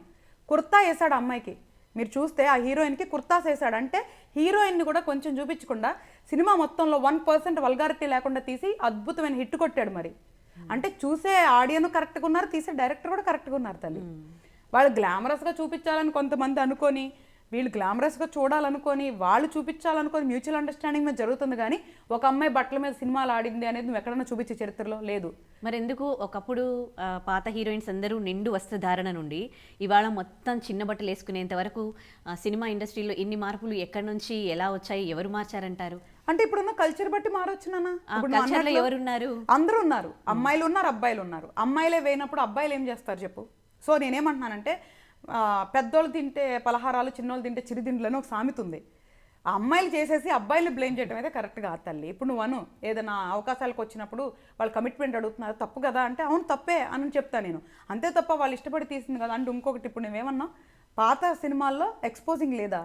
కుర్తా వేసాడు అమ్మాయికి, మీరు చూస్తే ఆ హీరోయిన్కి కుర్తాస్ వేసాడు. అంటే హీరోయిన్ని కూడా కొంచెం చూపించకుండా సినిమా మొత్తంలో 1% వల్గారిటీ లేకుండా తీసి అద్భుతమైన హిట్ కొట్టాడు. మరి అంటే చూసే ఆడియన్ కరెక్ట్గా ఉన్నారు, తీసే డైరెక్టర్ కూడా కరెక్ట్గా ఉన్నారు తల్లి. వాళ్ళు గ్లామరస్గా చూపించాలని కొంతమంది అనుకొని, వీళ్ళు గ్లామరస్గా చూడాలనుకొని, వాళ్ళు చూపించాలనుకొని మ్యూచువల్ అండర్స్టాండింగ్ మీద జరుగుతుంది. కానీ ఒక అమ్మాయి బట్టల మీద సినిమాలు ఆడింది అనేది నువ్వు ఎక్కడన్నా చూపించే చరిత్రలో లేదు. మరి ఎందుకు ఒకప్పుడు పాత హీరోయిన్స్ అందరూ నిండు వస్త్రధారణ నుండి ఇవాళ మొత్తం చిన్న బట్టలు వేసుకునేంత వరకు సినిమా ఇండస్ట్రీలో ఇన్ని మార్పులు ఎక్కడి నుంచి ఎలా వచ్చాయి? ఎవరు మార్చారంటారు? అంటే ఇప్పుడున్న కల్చర్ బట్టి మారొచ్చు నాన్న. ఎవరున్నారు? అందరూ ఉన్నారు. అమ్మాయిలు ఉన్నారు, అబ్బాయిలు ఉన్నారు. అమ్మాయిలే వేయినప్పుడు అబ్బాయిలు ఏం చేస్తారు చెప్పు? సో నేనేమంటున్నానంటే పెద్దోళ్ళు తింటే పలహారాలు, చిన్నోళ్ళు తింటే చిరుతిండ్లు అని ఒక సామెత ఉంది. ఆ అమ్మాయిలు చేసేసి అబ్బాయిలు బ్లేమ్ చేయడం అయితే కరెక్ట్ కాదు తల్లి. ఇప్పుడు నువ్వు ఏదైనా అవకాశాలకు వచ్చినప్పుడు వాళ్ళు కమిట్మెంట్ అడుగుతున్నారు, తప్పు కదా అంటే అవును తప్పే అని చెప్తాను నేను. అంతే తప్ప వాళ్ళు ఇష్టపడి తీసింది కదా అంటే. ఇంకొకటి ఇప్పుడు నువ్వేమన్నా పాత సినిమాల్లో ఎక్స్పోజింగ్ లేదా?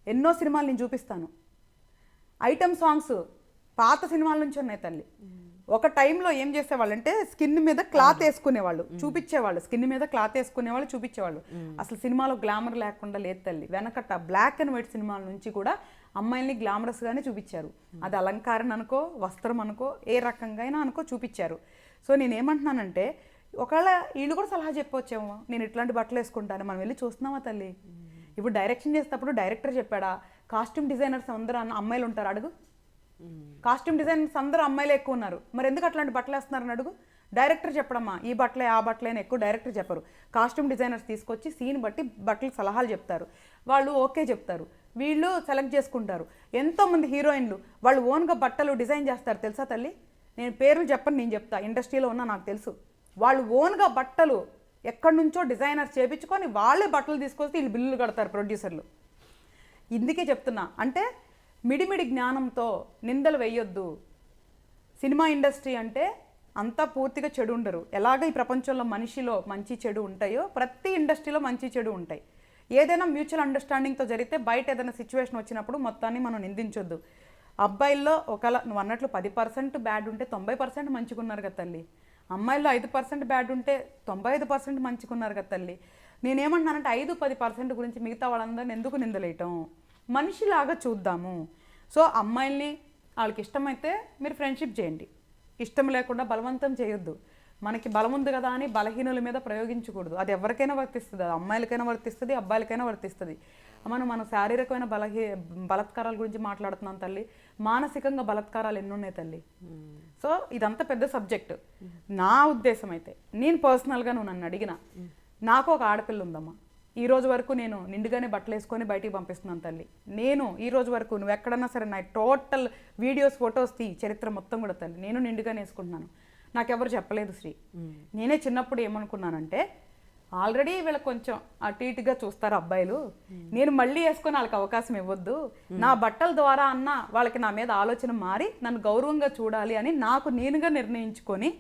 ఎన్నో సినిమాలు నేను చూపిస్తాను. ఐటమ్ సాంగ్స్ పాత సినిమాల నుంచి ఉన్నాయి తల్లి. ఒక టైంలో ఏం చేసేవాళ్ళు అంటే స్కిన్ మీద క్లాత్ వేసుకునేవాళ్ళు, చూపించేవాళ్ళు. స్కిన్ మీద క్లాత్ వేసుకునేవాళ్ళు, చూపించేవాళ్ళు. అసలు సినిమాలో గ్లామర్ లేకుండా లేదు తల్లి. వెనకట బ్లాక్ అండ్ వైట్ సినిమాల నుంచి కూడా అమ్మాయిల్ని గ్లామరస్గానే చూపించారు. అది అలంకారం అనుకో, వస్త్రం అనుకో, ఏ రకంగా అయినా అనుకో చూపించారు. సో నేనేమంటున్నానంటే ఒకవేళ వీళ్ళు కూడా సలహా చెప్పవచ్చేమో, నేను ఇట్లాంటి బట్టలు వేసుకుంటాను, మనం వెళ్ళి చూస్తున్నామా తల్లి? ఇప్పుడు డైరెక్షన్ చేసేటప్పుడు డైరెక్టర్ చెప్పాడా? కాస్ట్యూమ్ డిజైనర్స్ అందరూ అమ్మాయిలు ఉంటారు అడుగు. కాస్ట్యూమ్ డిజైనర్స్ అందరూ అమ్మాయిలు ఎక్కువ ఉన్నారు, మరి ఎందుకు అట్లాంటి బట్టలు వేస్తున్నారని అడుగు. డైరెక్టర్ చెప్పడమ్మా ఈ బట్టలే ఆ బట్టలే అని ఎక్కువ డైరెక్టర్ చెప్పరు. కాస్ట్యూమ్ డిజైనర్స్ తీసుకొచ్చి సీన్ బట్టి బట్టలు సలహాలు చెప్తారు. వాళ్ళు ఓకే చెప్తారు, వీళ్ళు సెలెక్ట్ చేసుకుంటారు. ఎంతోమంది హీరోయిన్లు వాళ్ళు ఓన్గా బట్టలు డిజైన్ చేస్తారు తెలుసా తల్లి. నేను పేర్లు చెప్పను, నేను చెప్తా, ఇండస్ట్రీలో ఉన్నా నాకు తెలుసు. వాళ్ళు ఓన్గా బట్టలు ఎక్కడి నుంచో డిజైనర్స్ చేయించుకొని వాళ్ళే బట్టలు తీసుకొస్తే వీళ్ళు బిల్లులు కడతారు ప్రొడ్యూసర్లు. ఇందుకే చెప్తున్నా, అంటే మిడిమిడి జ్ఞానంతో నిందలు వేయొద్దు. సినిమా ఇండస్ట్రీ అంటే అంతా పూర్తిగా చెడు ఉండరు. ఎలాగ ఈ ప్రపంచంలో మనిషిలో మంచి చెడు ఉంటాయో ప్రతి ఇండస్ట్రీలో మంచి చెడు ఉంటాయి. ఏదైనా మ్యూచువల్ అండర్స్టాండింగ్తో జరిగితే బయట ఏదైనా సిచ్యువేషన్ వచ్చినప్పుడు మొత్తాన్ని మనం నిందించొద్దు. అబ్బాయిల్లో ఒకవేళ నువ్వు అన్నట్లు 10% బ్యాడ్ ఉంటే 90% మంచిగున్నారు కదా తల్లి. అమ్మాయిల్లో 5% బ్యాడ్ ఉంటే 95% మంచిగున్నారు కదా తల్లి. నేనేమంటున్నానంటే 5-10% గురించి మిగతా వాళ్ళందరినీ ఎందుకు నిందలేయటం? మనిషిలాగా చూద్దాము. సో అమ్మాయిల్ని వాళ్ళకి ఇష్టమైతే మీరు ఫ్రెండ్షిప్ చేయండి, ఇష్టం లేకుండా బలవంతం చేయొద్దు. మనకి బలం ఉంది కదా అని బలహీనుల మీద ప్రయోగించకూడదు. అది ఎవరికైనా వర్తిస్తుంది, అది అమ్మాయిలకైనా వర్తిస్తుంది, అబ్బాయిలకైనా వర్తిస్తుంది. మన శారీరకమైన బలత్కారాల గురించి మాట్లాడుతున్నాం తల్లి, మానసికంగా బలత్కారాలు ఎన్నున్నాయి తల్లి. సో ఇదంతా పెద్ద సబ్జెక్ట్. నా ఉద్దేశం అయితే నేను పర్సనల్గా నువ్వు నన్ను అడిగిన, నాకు ఒక ఆడపిల్ల ఉందమ్మా, ఈ రోజు వరకు నేను నిండుగానే బట్టలు వేసుకొని బయటికి పంపిస్తున్నాను తల్లి. నేను ఈ రోజు వరకు నువ్వు ఎక్కడన్నా సరే నా టోటల్ వీడియోస్ ఫొటోస్ తీ, చరిత్ర మొత్తం కూడా తల్లి నేను నిండుగానే వేసుకుంటున్నాను. నాకెవరు చెప్పలేదు శ్రీ. నేనే చిన్నప్పుడు ఏమనుకున్నానంటే ఆల్రెడీ వీళ్ళకి కొంచెం అటు ఇటుగా చూస్తారు అబ్బాయిలు, నేను మళ్ళీ వేసుకొని వాళ్ళకి అవకాశం ఇవ్వద్దు, నా బట్టల ద్వారా అన్న వాళ్ళకి నా మీద ఆలోచన మారి నన్ను గౌరవంగా చూడాలి అని నాకు నేనుగా నిర్ణయించుకొని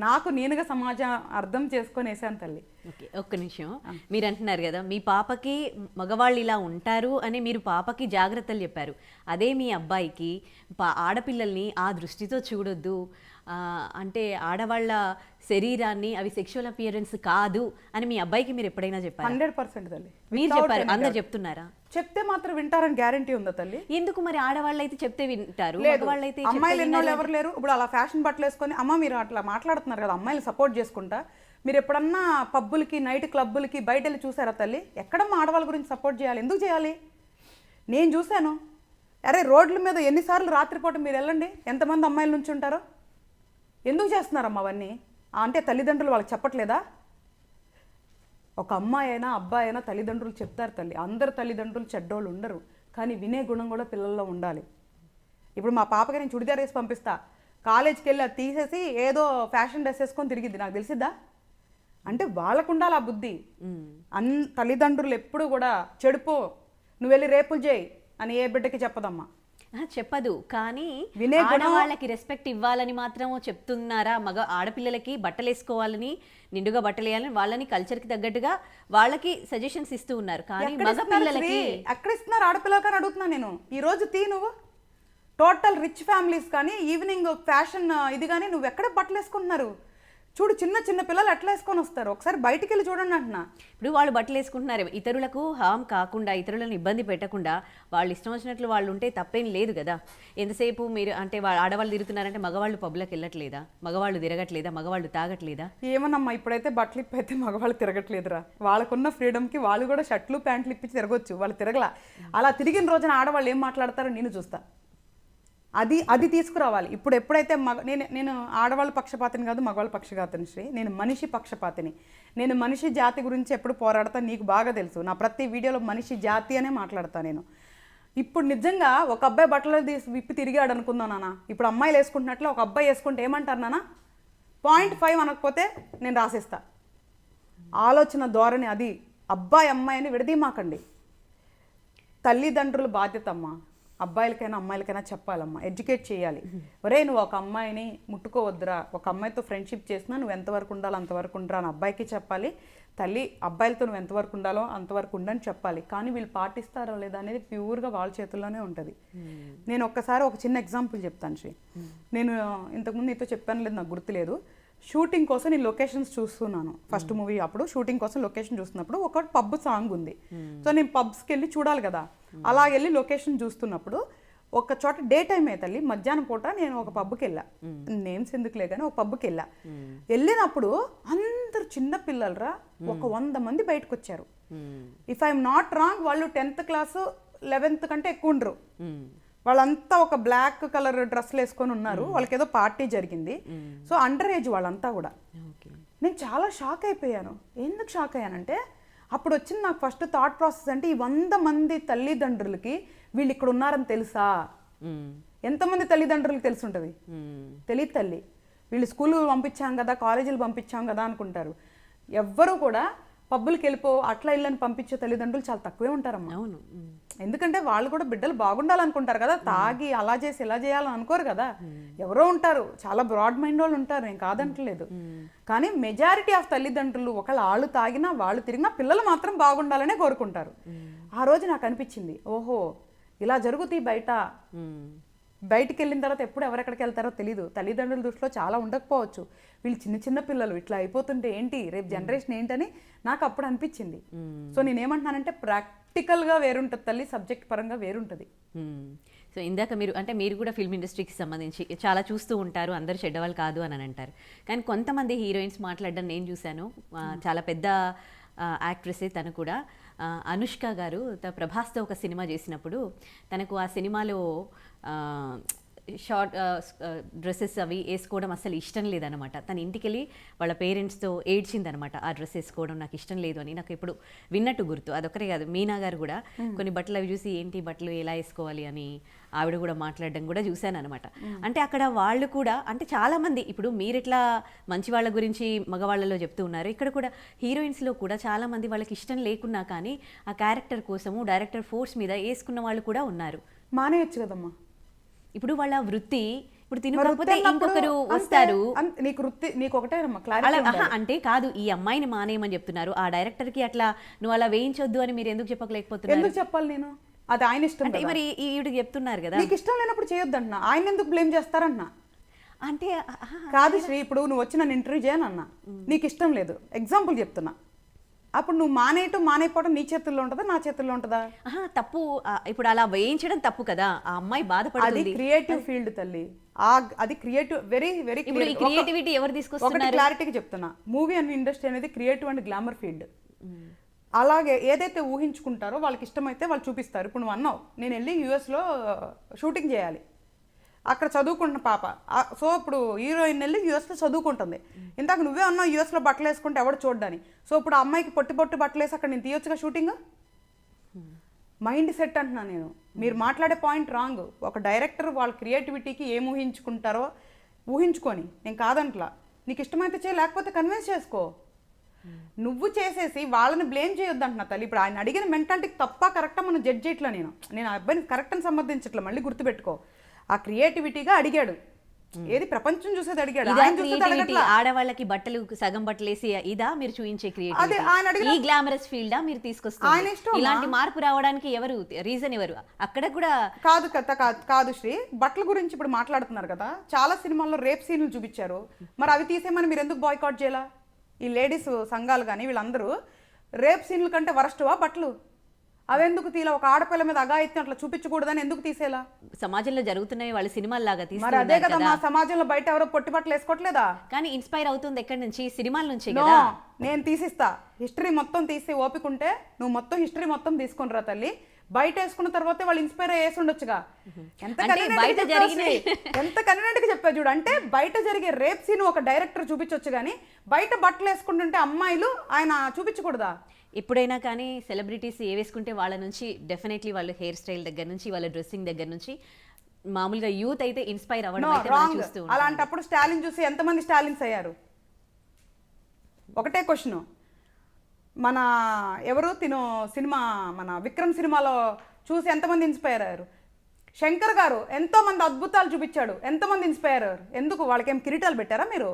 నాకు నేనుగా సమాజం అర్థం చేసుకొని వేసాను తల్లి. ఓకే, ఒక్క నిమిషం. మీరు అంటున్నారు కదా మీ పాపకి మగవాళ్ళు ఇలా ఉంటారు అని మీరు పాపకి జాగ్రత్తలు చెప్పారు. అదే మీ అబ్బాయికి ఆడపిల్లల్ని ఆ దృష్టితో చూడొద్దు, అంటే ఆడవాళ్ళ శరీరాన్ని అవి సెక్షువల్ అపియరెన్స్ కాదు అని మీ అబ్బాయికి మీరు ఎప్పుడైనా చెప్పారు? 100% తల్లి. మీరు చెప్పారు, అందరు చెప్తున్నారా? చెప్తే మాత్రం వింటారని గ్యారంటీ ఉందా తల్లి? ఎందుకు మరి ఆడవాళ్ళు అయితే చెప్తే వింటారు, మగవాళ్ళైతే అమ్మాయిలు ఎన్నోళ్ళు ఎవరు లేరు. ఇప్పుడు అలా ఫ్యాషన్ బట్టలు వేసుకొని అమ్మ మీరు అట్లా మాట్లాడుతున్నారు కదా అమ్మాయిలు సపోర్ట్ చేసుకుంటా, మీరు ఎప్పుడన్నా పబ్బులకి నైట్ క్లబ్బులకి బయట వెళ్ళి చూసారా తల్లి? ఎక్కడమ్మా ఆడవాళ్ళ గురించి సపోర్ట్ చేయాలి? ఎందుకు చేయాలి? నేను చూశాను. అరే రోడ్ల మీద ఎన్నిసార్లు రాత్రిపూట మీరు వెళ్ళండి, ఎంతమంది అమ్మాయిల నుంచి ఉంటారో. ఎందుకు చేస్తున్నారమ్మా అవన్నీ? అంటే తల్లిదండ్రులు వాళ్ళకి చెప్పట్లేదా? ఒక అమ్మాయి అయినా అబ్బాయి అయినా తల్లిదండ్రులు చెప్తారు తల్లి. అందరు తల్లిదండ్రులు చెడ్డోళ్ళు ఉండరు, కానీ వినే గుణం కూడా పిల్లల్లో ఉండాలి. ఇప్పుడు మా పాపకి నేను చుడిదార్ వేసి పంపిస్తా, కాలేజ్కి వెళ్ళి అది తీసేసి ఏదో ఫ్యాషన్ డ్రెస్ వేసుకొని తిరిగిద్ది, నాకు తెలిసిద్దా? అంటే వాళ్ళకు ఉండాలి ఆ బుద్ధి. తల్లిదండ్రులు ఎప్పుడు కూడా చెడుపో నువ్వు వెళ్ళి రేపులు చేయి అని ఏ బిడ్డకి చెప్పదమ్మా. చెప్పదు, కానీ వినే ఆడవాళ్ళకి రెస్పెక్ట్ ఇవ్వాలని మాత్రం చెప్తున్నారా? ఆడపిల్లలకి బట్టలు వేసుకోవాలని, నిండుగా బట్టలు వేయాలని వాళ్ళని కల్చర్కి తగ్గట్టుగా వాళ్ళకి సజెషన్స్ ఇస్తూ ఉన్నారు, కానీ మగ పిల్లలకి ఎక్కడ ఇస్తున్నారు? ఆడపిల్లలకి అని అడుగుతున్నా నేను. ఈ రోజు నువ్వు టోటల్ రిచ్ ఫ్యామిలీస్ కానీ ఈవినింగ్ ఫ్యాషన్ ఇది కానీ నువ్వు ఎక్కడ బట్టలు వేసుకుంటున్నారు? చూడు చిన్న చిన్న పిల్లలు ఎట్లా వేసుకొని వస్తారు, ఒకసారి బయటికి వెళ్ళి చూడండి అంటున్నా. ఇప్పుడు వాళ్ళు బట్టలు వేసుకుంటున్నారు, ఇతరులకు హామ్ కాకుండా, ఇతరులను ఇబ్బంది పెట్టకుండా వాళ్ళు ఇష్టం వచ్చినట్లు వాళ్ళు ఉంటే తప్పేం లేదు కదా. ఎంతసేపు మీరు అంటే ఆడవాళ్ళు తిరుగుతున్నారంటే మగవాళ్ళు పబ్లకు వెళ్ళట్లేదా? మగవాళ్ళు తిరగట్లేదా? మగవాళ్ళు తాగట్లేదా? ఏమన్నమ్మా ఇప్పుడైతే బట్టలు ఇప్పి అయితే మగవాళ్ళు తిరగట్లేదురా. వాళ్ళకున్న ఫ్రీడమ్కి వాళ్ళు కూడా షర్ట్లు ప్యాంట్లు ఇప్పించి తిరగొచ్చు, వాళ్ళు తిరగలా. అలా తిరిగిన రోజున ఆడవాళ్ళు ఏం మాట్లాడతారో నేను చూస్తా. అది తీసుకురావాలి. ఇప్పుడు ఎప్పుడైతే నేను ఆడవాళ్ళ పక్షపాతిని కాదు, మగవాళ్ళ పక్షపాతిని శ్రీ. నేను మనిషి పక్షపాతిని. నేను మనిషి జాతి గురించి ఎప్పుడు పోరాడతా నీకు బాగా తెలుసు. నా ప్రతి వీడియోలో మనిషి జాతి అనే మాట్లాడతా నేను. ఇప్పుడు నిజంగా ఒక అబ్బాయి బట్టలు విప్పి తిరిగాడు అనుకుందాం నాన్న, ఇప్పుడు అమ్మాయిలు వేసుకుంటున్నట్లు ఒక అబ్బాయి వేసుకుంటే ఏమంటారు నాన్న? 0.5 అనకపోతే నేను రాసేస్తా. ఆలోచన ధోరణి అది. అబ్బాయి అమ్మాయిని విడదీమాకండి. తల్లిదండ్రుల బాధ్యత అమ్మా. అబ్బాయిలకైనా అమ్మాయిలకైనా చెప్పాలమ్మా, ఎడ్యుకేట్ చేయాలి. ఒరే నువ్వు ఒక అమ్మాయిని ముట్టుకోవద్దురా, ఒక అమ్మాయితో ఫ్రెండ్షిప్ చేసినా నువ్వు ఎంతవరకు ఉండాలో అంతవరకు ఉండరా అని అబ్బాయికి చెప్పాలి. తల్లి అబ్బాయిలతో నువ్వు ఎంతవరకు ఉండాలో అంతవరకు ఉండని చెప్పాలి. కానీ వీళ్ళు పాటిస్తారో లేదా అనేది ప్యూర్గా వాళ్ళ చేతుల్లోనే ఉంటుంది. నేను ఒక్కసారి ఒక చిన్న ఎగ్జాంపుల్ చెప్తాను శ్రీ. నేను ఇంతకుముందు నీతో చెప్పాను లేదు, నాకు గుర్తులేదు. షూటింగ్ కోసం నేను లొకేషన్స్ చూస్తున్నాను. ఫస్ట్ మూవీ అప్పుడు షూటింగ్ కోసం లొకేషన్ చూస్తున్నప్పుడు ఒక పబ్ సాంగ్ ఉంది. సో నేను పబ్స్కి వెళ్ళి చూడాలి కదా, అలా వెళ్ళి లొకేషన్ చూస్తున్నప్పుడు ఒక చోట డే టైం తల్లి మధ్యాహ్నం పూట నేను ఒక పబ్కి వెళ్ళా. నేమ్స్ ఎందుకులే కానీ ఒక పబ్కి వెళ్ళినప్పుడు అందరు చిన్న పిల్లలరా, ఒక 100 మంది బయటకు వచ్చారు. ఇఫ్ ఐఎమ్ నాట్ రాంగ్ వాళ్ళు 10th క్లాస్ 11th కంటే ఎక్కువ ఉండరు. వాళ్ళంతా ఒక బ్లాక్ కలర్ డ్రెస్లు వేసుకొని ఉన్నారు. వాళ్ళకి ఏదో పార్టీ జరిగింది. సో అండర్ ఏజ్ వాళ్ళంతా కూడా. నేను చాలా షాక్ అయిపోయాను. ఎందుకు షాక్ అయ్యానంటే అప్పుడు వచ్చింది నాకు ఫస్ట్ థాట్ ప్రాసెస్ అంటే ఈ 100 మంది తల్లిదండ్రులకి వీళ్ళు ఇక్కడ ఉన్నారని తెలుసా? ఎంతమంది తల్లిదండ్రులకు తెలిసి ఉంటుంది? తెలియదు తల్లి. వీళ్ళు స్కూల్ పంపించాం కదా, కాలేజీలు పంపించాం కదా అనుకుంటారు. ఎవ్వరూ కూడా పబ్బులకి వెళ్ళిపో అట్లా ఇళ్ళని పంపించే తల్లిదండ్రులు చాలా తక్కువే ఉంటారమ్మా. అవును, ఎందుకంటే వాళ్ళు కూడా బిడ్డలు బాగుండాలనుకుంటారు కదా, తాగి అలా చేసి ఇలా చేయాలని అనుకోరు కదా. ఎవరో ఉంటారు, చాలా బ్రాడ్ మైండ్ వాళ్ళు ఉంటారు, నేను కాదంటలేదు. కానీ మెజారిటీ ఆఫ్ తల్లిదండ్రులు ఒకవేళ వాళ్ళు తాగినా వాళ్ళు తిరిగినా పిల్లలు మాత్రం బాగుండాలనే కోరుకుంటారు. ఆ రోజు నాకు అనిపించింది, ఓహో ఇలా జరుగుతాయి బయట. బయటికి వెళ్ళిన తర్వాత ఎప్పుడు ఎవరెక్కడికి వెళ్తారో తెలీదు. తల్లిదండ్రుల దృష్టిలో చాలా ఉండకపోవచ్చు. వీళ్ళు చిన్న చిన్న పిల్లలు ఇట్లా అయిపోతుంటే ఏంటి రేపు జనరేషన్ ఏంటని నాకు అప్పుడు అనిపించింది. సో నేనేమంటున్నానంటే ప్రాక్టికల్గా వేరుంటుంది తల్లి, సబ్జెక్ట్ పరంగా వేరుంటుంది. సో ఇందాక మీరు కూడా ఫిల్మ్ ఇండస్ట్రీకి సంబంధించి చాలా చూస్తూ ఉంటారు, అందరు చెడ్డవాళ్ళు కాదు అని అంటారు. కానీ కొంతమంది హీరోయిన్స్ మాట్లాడడం నేను చూశాను. చాలా పెద్ద యాక్ట్రెసే తను కూడా. అనుష్క గారు ప్రభాస్తో ఒక సినిమా చేసినప్పుడు తనకు ఆ సినిమాలో షార్ట్ డ్రెస్సెస్ అవి వేసుకోవడం అసలు ఇష్టం లేదనమాట. తన ఇంటికి వెళ్ళి వాళ్ళ పేరెంట్స్తో ఏడ్చిందనమాట, ఆ డ్రెస్ వేసుకోవడం నాకు ఇష్టం లేదు అని. నాకు ఇప్పుడు విన్నట్టు గుర్తు. అదొకరే కాదు, మీనా గారు కూడా కొన్ని బట్టలు అవి చూసి ఏంటి బట్టలు ఎలా వేసుకోవాలి అని ఆవిడ కూడా మాట్లాడడం కూడా చూశాను అనమాట. అంటే అక్కడ వాళ్ళు కూడా అంటే చాలామంది ఇప్పుడు మీరు ఎట్లా మంచి వాళ్ళ గురించి మగవాళ్ళలో చెప్తూ ఉన్నారు, ఇక్కడ కూడా హీరోయిన్స్లో కూడా చాలామంది వాళ్ళకి ఇష్టం లేకున్నా కానీ ఆ క్యారెక్టర్ కోసము డైరెక్టర్ ఫోర్స్ మీద వేసుకున్న వాళ్ళు కూడా ఉన్నారు. మానేయచ్చు కదమ్మా. ఇప్పుడు వాళ్ళ వృత్తి ఇప్పుడు మరి తినకపోతే వృత్తి అన్నప్పుడు ఇంకొకరు అంతే, వస్తారు. నీకు వృత్తి నీకు ఒకటేనమ్మా అలా క్లారిటీ. అంటే కాదు, ఈ అమ్మాయిని మానేయమని చెప్తున్నారు, ఆ డైరెక్టర్ కి అట్లా నువ్వు అలా వేయించొద్దు అని మీరు ఎందుకు చెప్పలేకపోతున్నారు? ఎందుకు చెప్పాలి నేను? అది ఆయన ఇష్టం అంటే కదా. మరి ఈవిడికి చెప్తున్నారు కదా. నీకు ఇష్టం లేనప్పుడు చేయొద్దంటున్నా, ఆయన ఎందుకు బ్లేమ్ చేస్తారన్నా? అంటే కాదు శ్రీ, ఇప్పుడు నువ్వు వచ్చి నన్ను ఇంటర్వ్యూ చేయనన్నా, నీకు ఇష్టం లేదు, ఎగ్జాంపుల్ చెప్తున్నా. అప్పుడు నువ్వు మానేయపోవడం నీ చేతుల్లో ఉంటుందా నా చేతుల్లో ఉంటుందా? తప్పు. ఇప్పుడు అలా వేయించడం తప్పు కదా, ఆ అమ్మాయి అది బాధపడుతుంది. క్రియేటివ్ ఫీల్డ్ తల్లి, అది క్రియేటివ్ వెరీ వెరీ ఇప్పుడు ఈ క్రియేటివిటీ ఎవరు ఒకటి తీసుకొస్తున్నారు? క్లారిటీగా చెప్తున్నా, మూవీ అండ్ ఇండస్ట్రీ అనేది క్రియేటివ్ అండ్ గ్లామర్ ఫీల్డ్. అలాగే ఏదైతే ఊహించుకుంటారో వాళ్ళకి ఇష్టమైతే వాళ్ళు చూపిస్తారు. ఇప్పుడు నువ్వు అన్నావు నేను వెళ్ళి యూఎస్లో షూటింగ్ చేయాలి, అక్కడ చదువుకుంటున్న పాప, సో ఇప్పుడు హీరోయిన్ వెళ్ళి యూఎస్లో చదువుకుంటుంది. ఇందాక నువ్వే అన్నావు యూఎస్లో బట్టలు వేసుకుంటే ఎవడు చూడ్డాని. సో ఇప్పుడు ఆ అమ్మాయికి పొట్టి బట్టలు వేసి అక్కడ నేను తీయొచ్చుగా షూటింగ్. మైండ్ సెట్ అంటున్నా నేను, మీరు మాట్లాడే పాయింట్ రాంగ్. ఒక డైరెక్టర్ వాళ్ళ క్రియేటివిటీకి ఏం ఊహించుకుంటారో ఊహించుకొని, నేను కాదంట్లా, నీకు ఇష్టమైతే చేయ, లేకపోతే కన్విన్స్ చేసుకో. నువ్వు చేసేసి వాళ్ళని బ్లేమ్ చేయొద్దు అంటున్నా తల్లి. ఇప్పుడు ఆయన అడిగిన మెంటాలిటీకి తప్ప కరెక్టా మనం జడ్జ్ చేయట్లా. నేను ఆ అబ్బాయిని కరెక్ట్ అని సమర్థించట్లా, మళ్ళీ గుర్తుపెట్టుకో. ఆ క్రియేటివిటీగా అడిగాడు, ఏది ప్రపంచం చూసేది అడిగాడు, ఆయన చూసేది అడగట్లా. ఆడవాళ్ళకి బట్టలు సగం బట్టలు వేసి ఇదా మీరు చూపించే అదే క్రియేటివిటీ? ఆయన అడిగిన ఈ గ్లామరస్ ఫీల్డా మీరు ఆయన తీసుకొస్తారు? ఇష్టం ఇలాంటి మార్పు రావడానికి ఎవరు రీజన్ ఎవరు? అక్కడ కూడా కాదు కదా, కాదు శ్రీ, బట్టల గురించి ఇప్పుడు మాట్లాడుతున్నారు కదా, చాలా సినిమాల్లో రేప్ సీన్లు చూపించారు. మరి అవి తీసేమని మీరు ఎందుకు బాయ్కాట్ చేయాలా? ఈ లేడీస్ సంఘాలు కానీ వీళ్ళందరూ రేప్ సీన్ల కంటే వరస్టువా బట్టలు? అవెందుకు తీలా? ఒక ఆడపిల్ల మీద అఘాయిత్యం అట్లా చూపించకూడదని ఎందుకు తీసేలా? సమాజంలో జరుగుతున్నాయి వాళ్ళ సినిమాల్లాగా మరి అదే కదా, తీసుకున్నారు మా సమాజంలో బయట ఎవరో పొట్టి బట్టలు వేసుకోవట్లేదా? కానీ ఇన్స్పైర్ అవుతుంది ఎక్కడి నుంచి? సినిమాల నుంచే నో, కదా. నేను తీసిస్తా హిస్టరీ మొత్తం తీసి ఓపికంటే నువ్వు మొత్తం హిస్టరీ మొత్తం తీసుకుని రా తల్లి. బయట వేసుకున్న తర్వాత వాళ్ళు ఇన్స్పైర్ అయ్యేసి ఉండొచ్చుగా. ఎంత బయట కన్వీనెంట్ గా చెప్పా చూడు. అంటే బయట జరిగే రేప్ సీన్ ఒక డైరెక్టర్ చూపించొచ్చు కానీ బయట బట్టలు వేసుకుంటుంటే అమ్మాయిలు ఆయన చూపించకూడదా? ఎప్పుడైనా కానీ సెలబ్రిటీస్ ఏ వేసుకుంటే వాళ్ళ నుంచి డెఫినెట్లీ వాళ్ళు హెయిర్ స్టైల్ దగ్గర నుంచి వాళ్ళ డ్రెస్సింగ్ దగ్గర నుంచి మామూలుగా యూత్ అయితే ఇన్స్పైర్ అవ్వడం అయితే మనం రాంగ్. చూస్తూ ఉంటాం. అలాంటప్పుడు స్టాలిన్ చూసి ఎంతమంది స్టాలిన్స్ అయ్యారు? ఒకటే క్వశ్చన్, మన ఎవరు సినిమా మన విక్రమ్ సినిమాలో చూసి ఎంతమంది ఇన్స్పైర్ అయ్యారు? శంకర్ గారు ఎంతోమంది అద్భుతాలు చూపించాడు, ఎంతమంది ఇన్స్పైర్ అయ్యారు? ఎందుకు వాళ్ళకేం కిరీటాలు పెట్టారా మీరు?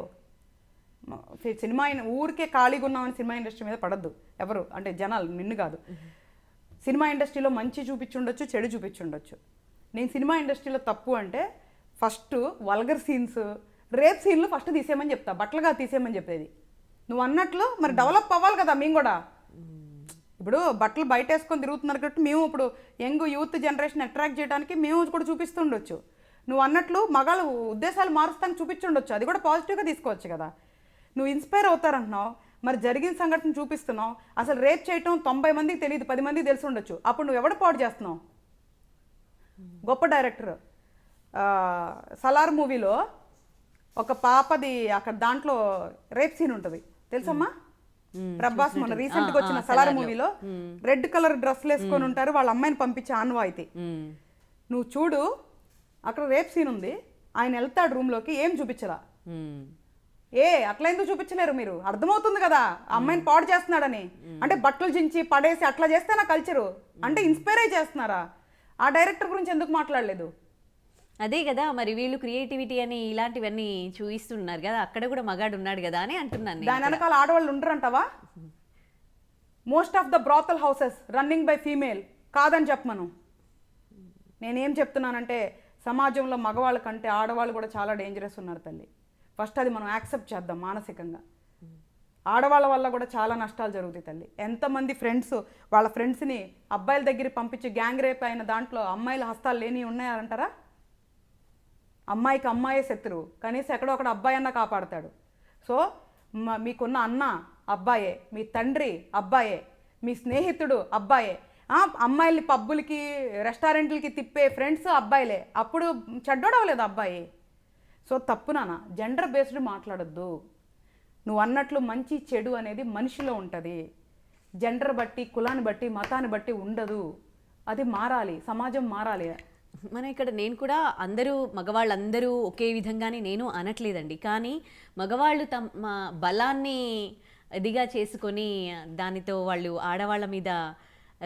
సినిమా ఊరికే ఖాళీగా ఉన్నామని సినిమా ఇండస్ట్రీ మీద పడద్దు ఎవరు, అంటే జనాలు, నిన్ను కాదు. సినిమా ఇండస్ట్రీలో మంచి చూపించుండొచ్చు, చెడు చూపించుండొచ్చు. నేను సినిమా ఇండస్ట్రీలో తప్పు అంటే ఫస్ట్ వల్గర్ సీన్స్, రేప్ సీన్లు ఫస్ట్ తీసేయమని చెప్తా, బట్టలుగా తీసేయమని చెప్పేది. నువ్వు అన్నట్లు మరి డెవలప్ అవ్వాలి కదా మేము కూడా. ఇప్పుడు బట్టలు బయట వేసుకొని తిరుగుతున్నారు కాబట్టి మేము ఇప్పుడు యంగ్ యూత్ జనరేషన్ అట్రాక్ట్ చేయడానికి మేము కూడా చూపిస్తుండొచ్చు. నువ్వు అన్నట్లు మగాళ్ళు ఉద్దేశాలు మారుస్తానికి చూపించుండొచ్చు, అది కూడా పాజిటివ్గా తీసుకోవచ్చు కదా. నువ్వు ఇన్స్పైర్ అవుతారంటున్నావు, మరి జరిగిన సంఘటన చూపిస్తున్నావు. అసలు రేప్ చేయటం 90 మందికి తెలియదు, 10 మందికి తెలిసి ఉండొచ్చు. అప్పుడు నువ్వు ఎవడ పాడు చేస్తున్నావు? గొప్ప డైరెక్టర్ సలార్ మూవీలో ఒక పాపది అక్కడ దాంట్లో రేప్ సీన్ ఉంటుంది తెలుసమ్మా? ప్రభాస్ మొన్న రీసెంట్గా వచ్చిన సలార్ మూవీలో రెడ్ కలర్ డ్రెస్లు వేసుకొని ఉంటారు, వాళ్ళ అమ్మాయిని పంపించే ఆన్వాయితీ. నువ్వు చూడు, అక్కడ రేప్ సీన్ ఉంది, ఆయన వెళ్తాడు రూమ్లోకి, ఏం చూపించరా? అట్లా ఎందుకు చూపించలేరు మీరు? అర్థమవుతుంది కదా అమ్మాయిని పాడు చేస్తున్నాడని. అంటే బట్టలు చించి పడేసి అట్లా చేస్తే నా కల్చరు అంటే ఇన్స్పైర్ అయి చేస్తున్నారా? ఆ డైరెక్టర్ గురించి ఎందుకు మాట్లాడలేదు? అదే కదా, మరి వీళ్ళు క్రియేటివిటీ అని ఇలాంటివన్నీ చూపిస్తున్నారు కదా, అక్కడ కూడా మగాడు ఉన్నాడు కదా అని అంటున్నాను. దాని వెనకాల ఆడవాళ్ళు ఉండరంటావా? Most of the brothel houses running by female కాదని చెప్పమను. నేనేం చెప్తున్నానంటే సమాజంలో మగవాళ్ళ కంటే ఆడవాళ్ళు కూడా చాలా డేంజరస్ ఉన్నారు తల్లి. ఫస్ట్ అది మనం యాక్సెప్ట్ చేద్దాం మానసికంగా. ఆడవాళ్ళ వల్ల కూడా చాలా నష్టాలు జరుగుతాయి తల్లి. ఎంతమంది ఫ్రెండ్స్ వాళ్ళ ఫ్రెండ్స్ని అబ్బాయిల దగ్గర పంపించి గ్యాంగ్ రేప్ అయిన దాంట్లో అమ్మాయిల హస్తాలు లేని ఉన్నాయంటారా? అమ్మాయికి అమ్మాయే శత్రువు, కనీసం ఎక్కడో ఒకడు అబ్బాయి అన్న కాపాడతాడు. సో మీకున్న అన్న అబ్బాయే, మీ తండ్రి అబ్బాయే, మీ స్నేహితుడు అబ్బాయే. అమ్మాయిల్ని పబ్బులకి రెస్టారెంట్లకి తిప్పే ఫ్రెండ్స్ అబ్బాయిలే. అప్పుడు చెడ్డోడవలేదు అబ్బాయి. సో తప్పు నాన్న, జెండర్ బేస్డ్ మాట్లాడొద్దు. నువ్వు అన్నట్లు మంచి చెడు అనేది మనిషిలో ఉంటుంది. జెండర్ బట్టి, కులాన్ని బట్టి, మతాన్ని బట్టి ఉండదు. అది మారాలి, సమాజం మారాలి. మనం ఇక్కడ నేను కూడా మగవాళ్ళందరూ ఒకే విధంగానే నేను అనట్లేదండి. కానీ మగవాళ్ళు తమ బలాన్ని ఇదిగా చేసుకొని దానితో వాళ్ళు ఆడవాళ్ళ మీద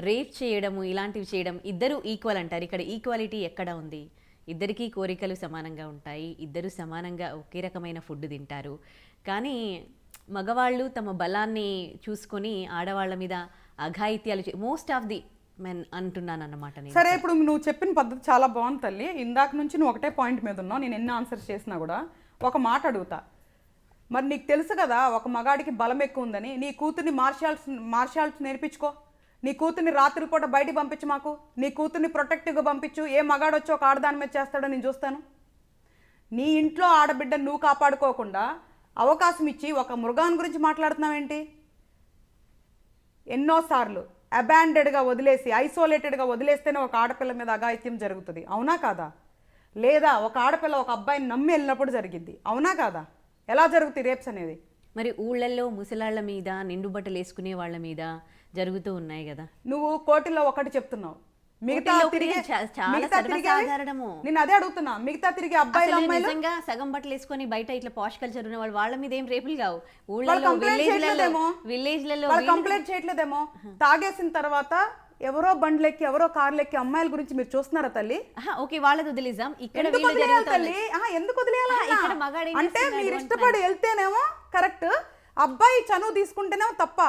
రేప్ చేయడము, ఇలాంటివి చేయడం, ఇద్దరు ఈక్వల్ అంటారు. ఇక్కడ ఈక్వాలిటీ ఎక్కడ ఉంది? ఇద్దరికీ కోరికలు సమానంగా ఉంటాయి, ఇద్దరు సమానంగా ఒకే రకమైన ఫుడ్ తింటారు. కానీ మగవాళ్ళు తమ బలాన్ని చూసుకొని ఆడవాళ్ళ మీద అఘాయిత్యాలు మోస్ట్ ఆఫ్ ది మెన్ అంటున్నాను అన్నమాట. సరే, ఇప్పుడు నువ్వు చెప్పిన పద్ధతి చాలా బాగుంది తల్లి. ఇందాక నుంచి నువ్వు ఒకటే పాయింట్ మీద ఉన్నావు. నేను ఎన్ని ఆన్సర్స్ చేసినా కూడా ఒక మాట అడుగుతా. మరి నీకు తెలుసు కదా ఒక మగాడికి బలం ఎక్కువ ఉందని. నీ కూతుర్ని మార్షాల్స్ నేర్పించుకో. నీ కూతుర్ని రాత్రిపూట బయటికి పంపించు. మాకు నీ కూతుర్ని ప్రొటెక్టివ్గా పంపించు. ఏ మగాడు వచ్చి ఒక ఆడదాని మీద చేస్తాడో నేను చూస్తాను. నీ ఇంట్లో ఆడబిడ్డను నువ్వు కాపాడుకోకుండా అవకాశం ఇచ్చి ఒక మృగాన్ని గురించి మాట్లాడుతున్నావేంటి? ఎన్నోసార్లు అబాండెడ్గా వదిలేసి, ఐసోలేటెడ్గా వదిలేస్తేనే ఒక ఆడపిల్ల మీద అఘాయిత్యం జరుగుతుంది. అవునా కాదా? లేదా ఒక ఆడపిల్ల ఒక అబ్బాయిని నమ్మి వెళ్ళినప్పుడు జరిగింది. అవునా కాదా? ఎలా జరుగుతాయి రేప్స్ అనేది? మరి ఊళ్ళల్లో ముసలాళ్ళ మీద, నిండు బట్టలు వేసుకునే వాళ్ళ మీద జరుగుతూ ఉన్నాయి కదా. నువ్వు కోటిలో ఒకటి చెప్తున్నావు, మిగతా తిరిగి నేను అదే అడుగుతున్నా. మిగతా తిరిగి అబ్బాయిలు అమ్మాయిలు నిజంగా సగం బట్టలు వేసుకొని బయట ఇట్లా పాష్ కల్చర్ ఉన్న వాళ్ళ మీద ఏం రేపులు కావు. విలేజ్లలో కంప్లైంట్ చేయట్లేదేమో. తాగేసిన తర్వాత ఎవరో బండ్లెక్కి, ఎవరో కార్లెక్కి అమ్మాయిల గురించి మీరు చూస్తున్నారా తల్లి? ఓకే, వాళ్ళది వదిలేద్దాం. ఇక్కడ ఎందుకు వదిలేయాలి? అంటే మీరు ఇష్టపడి వెళ్తేనేమో కరెక్ట్, అబ్బాయి చనువు తీసుకుంటేనేమో తప్ప.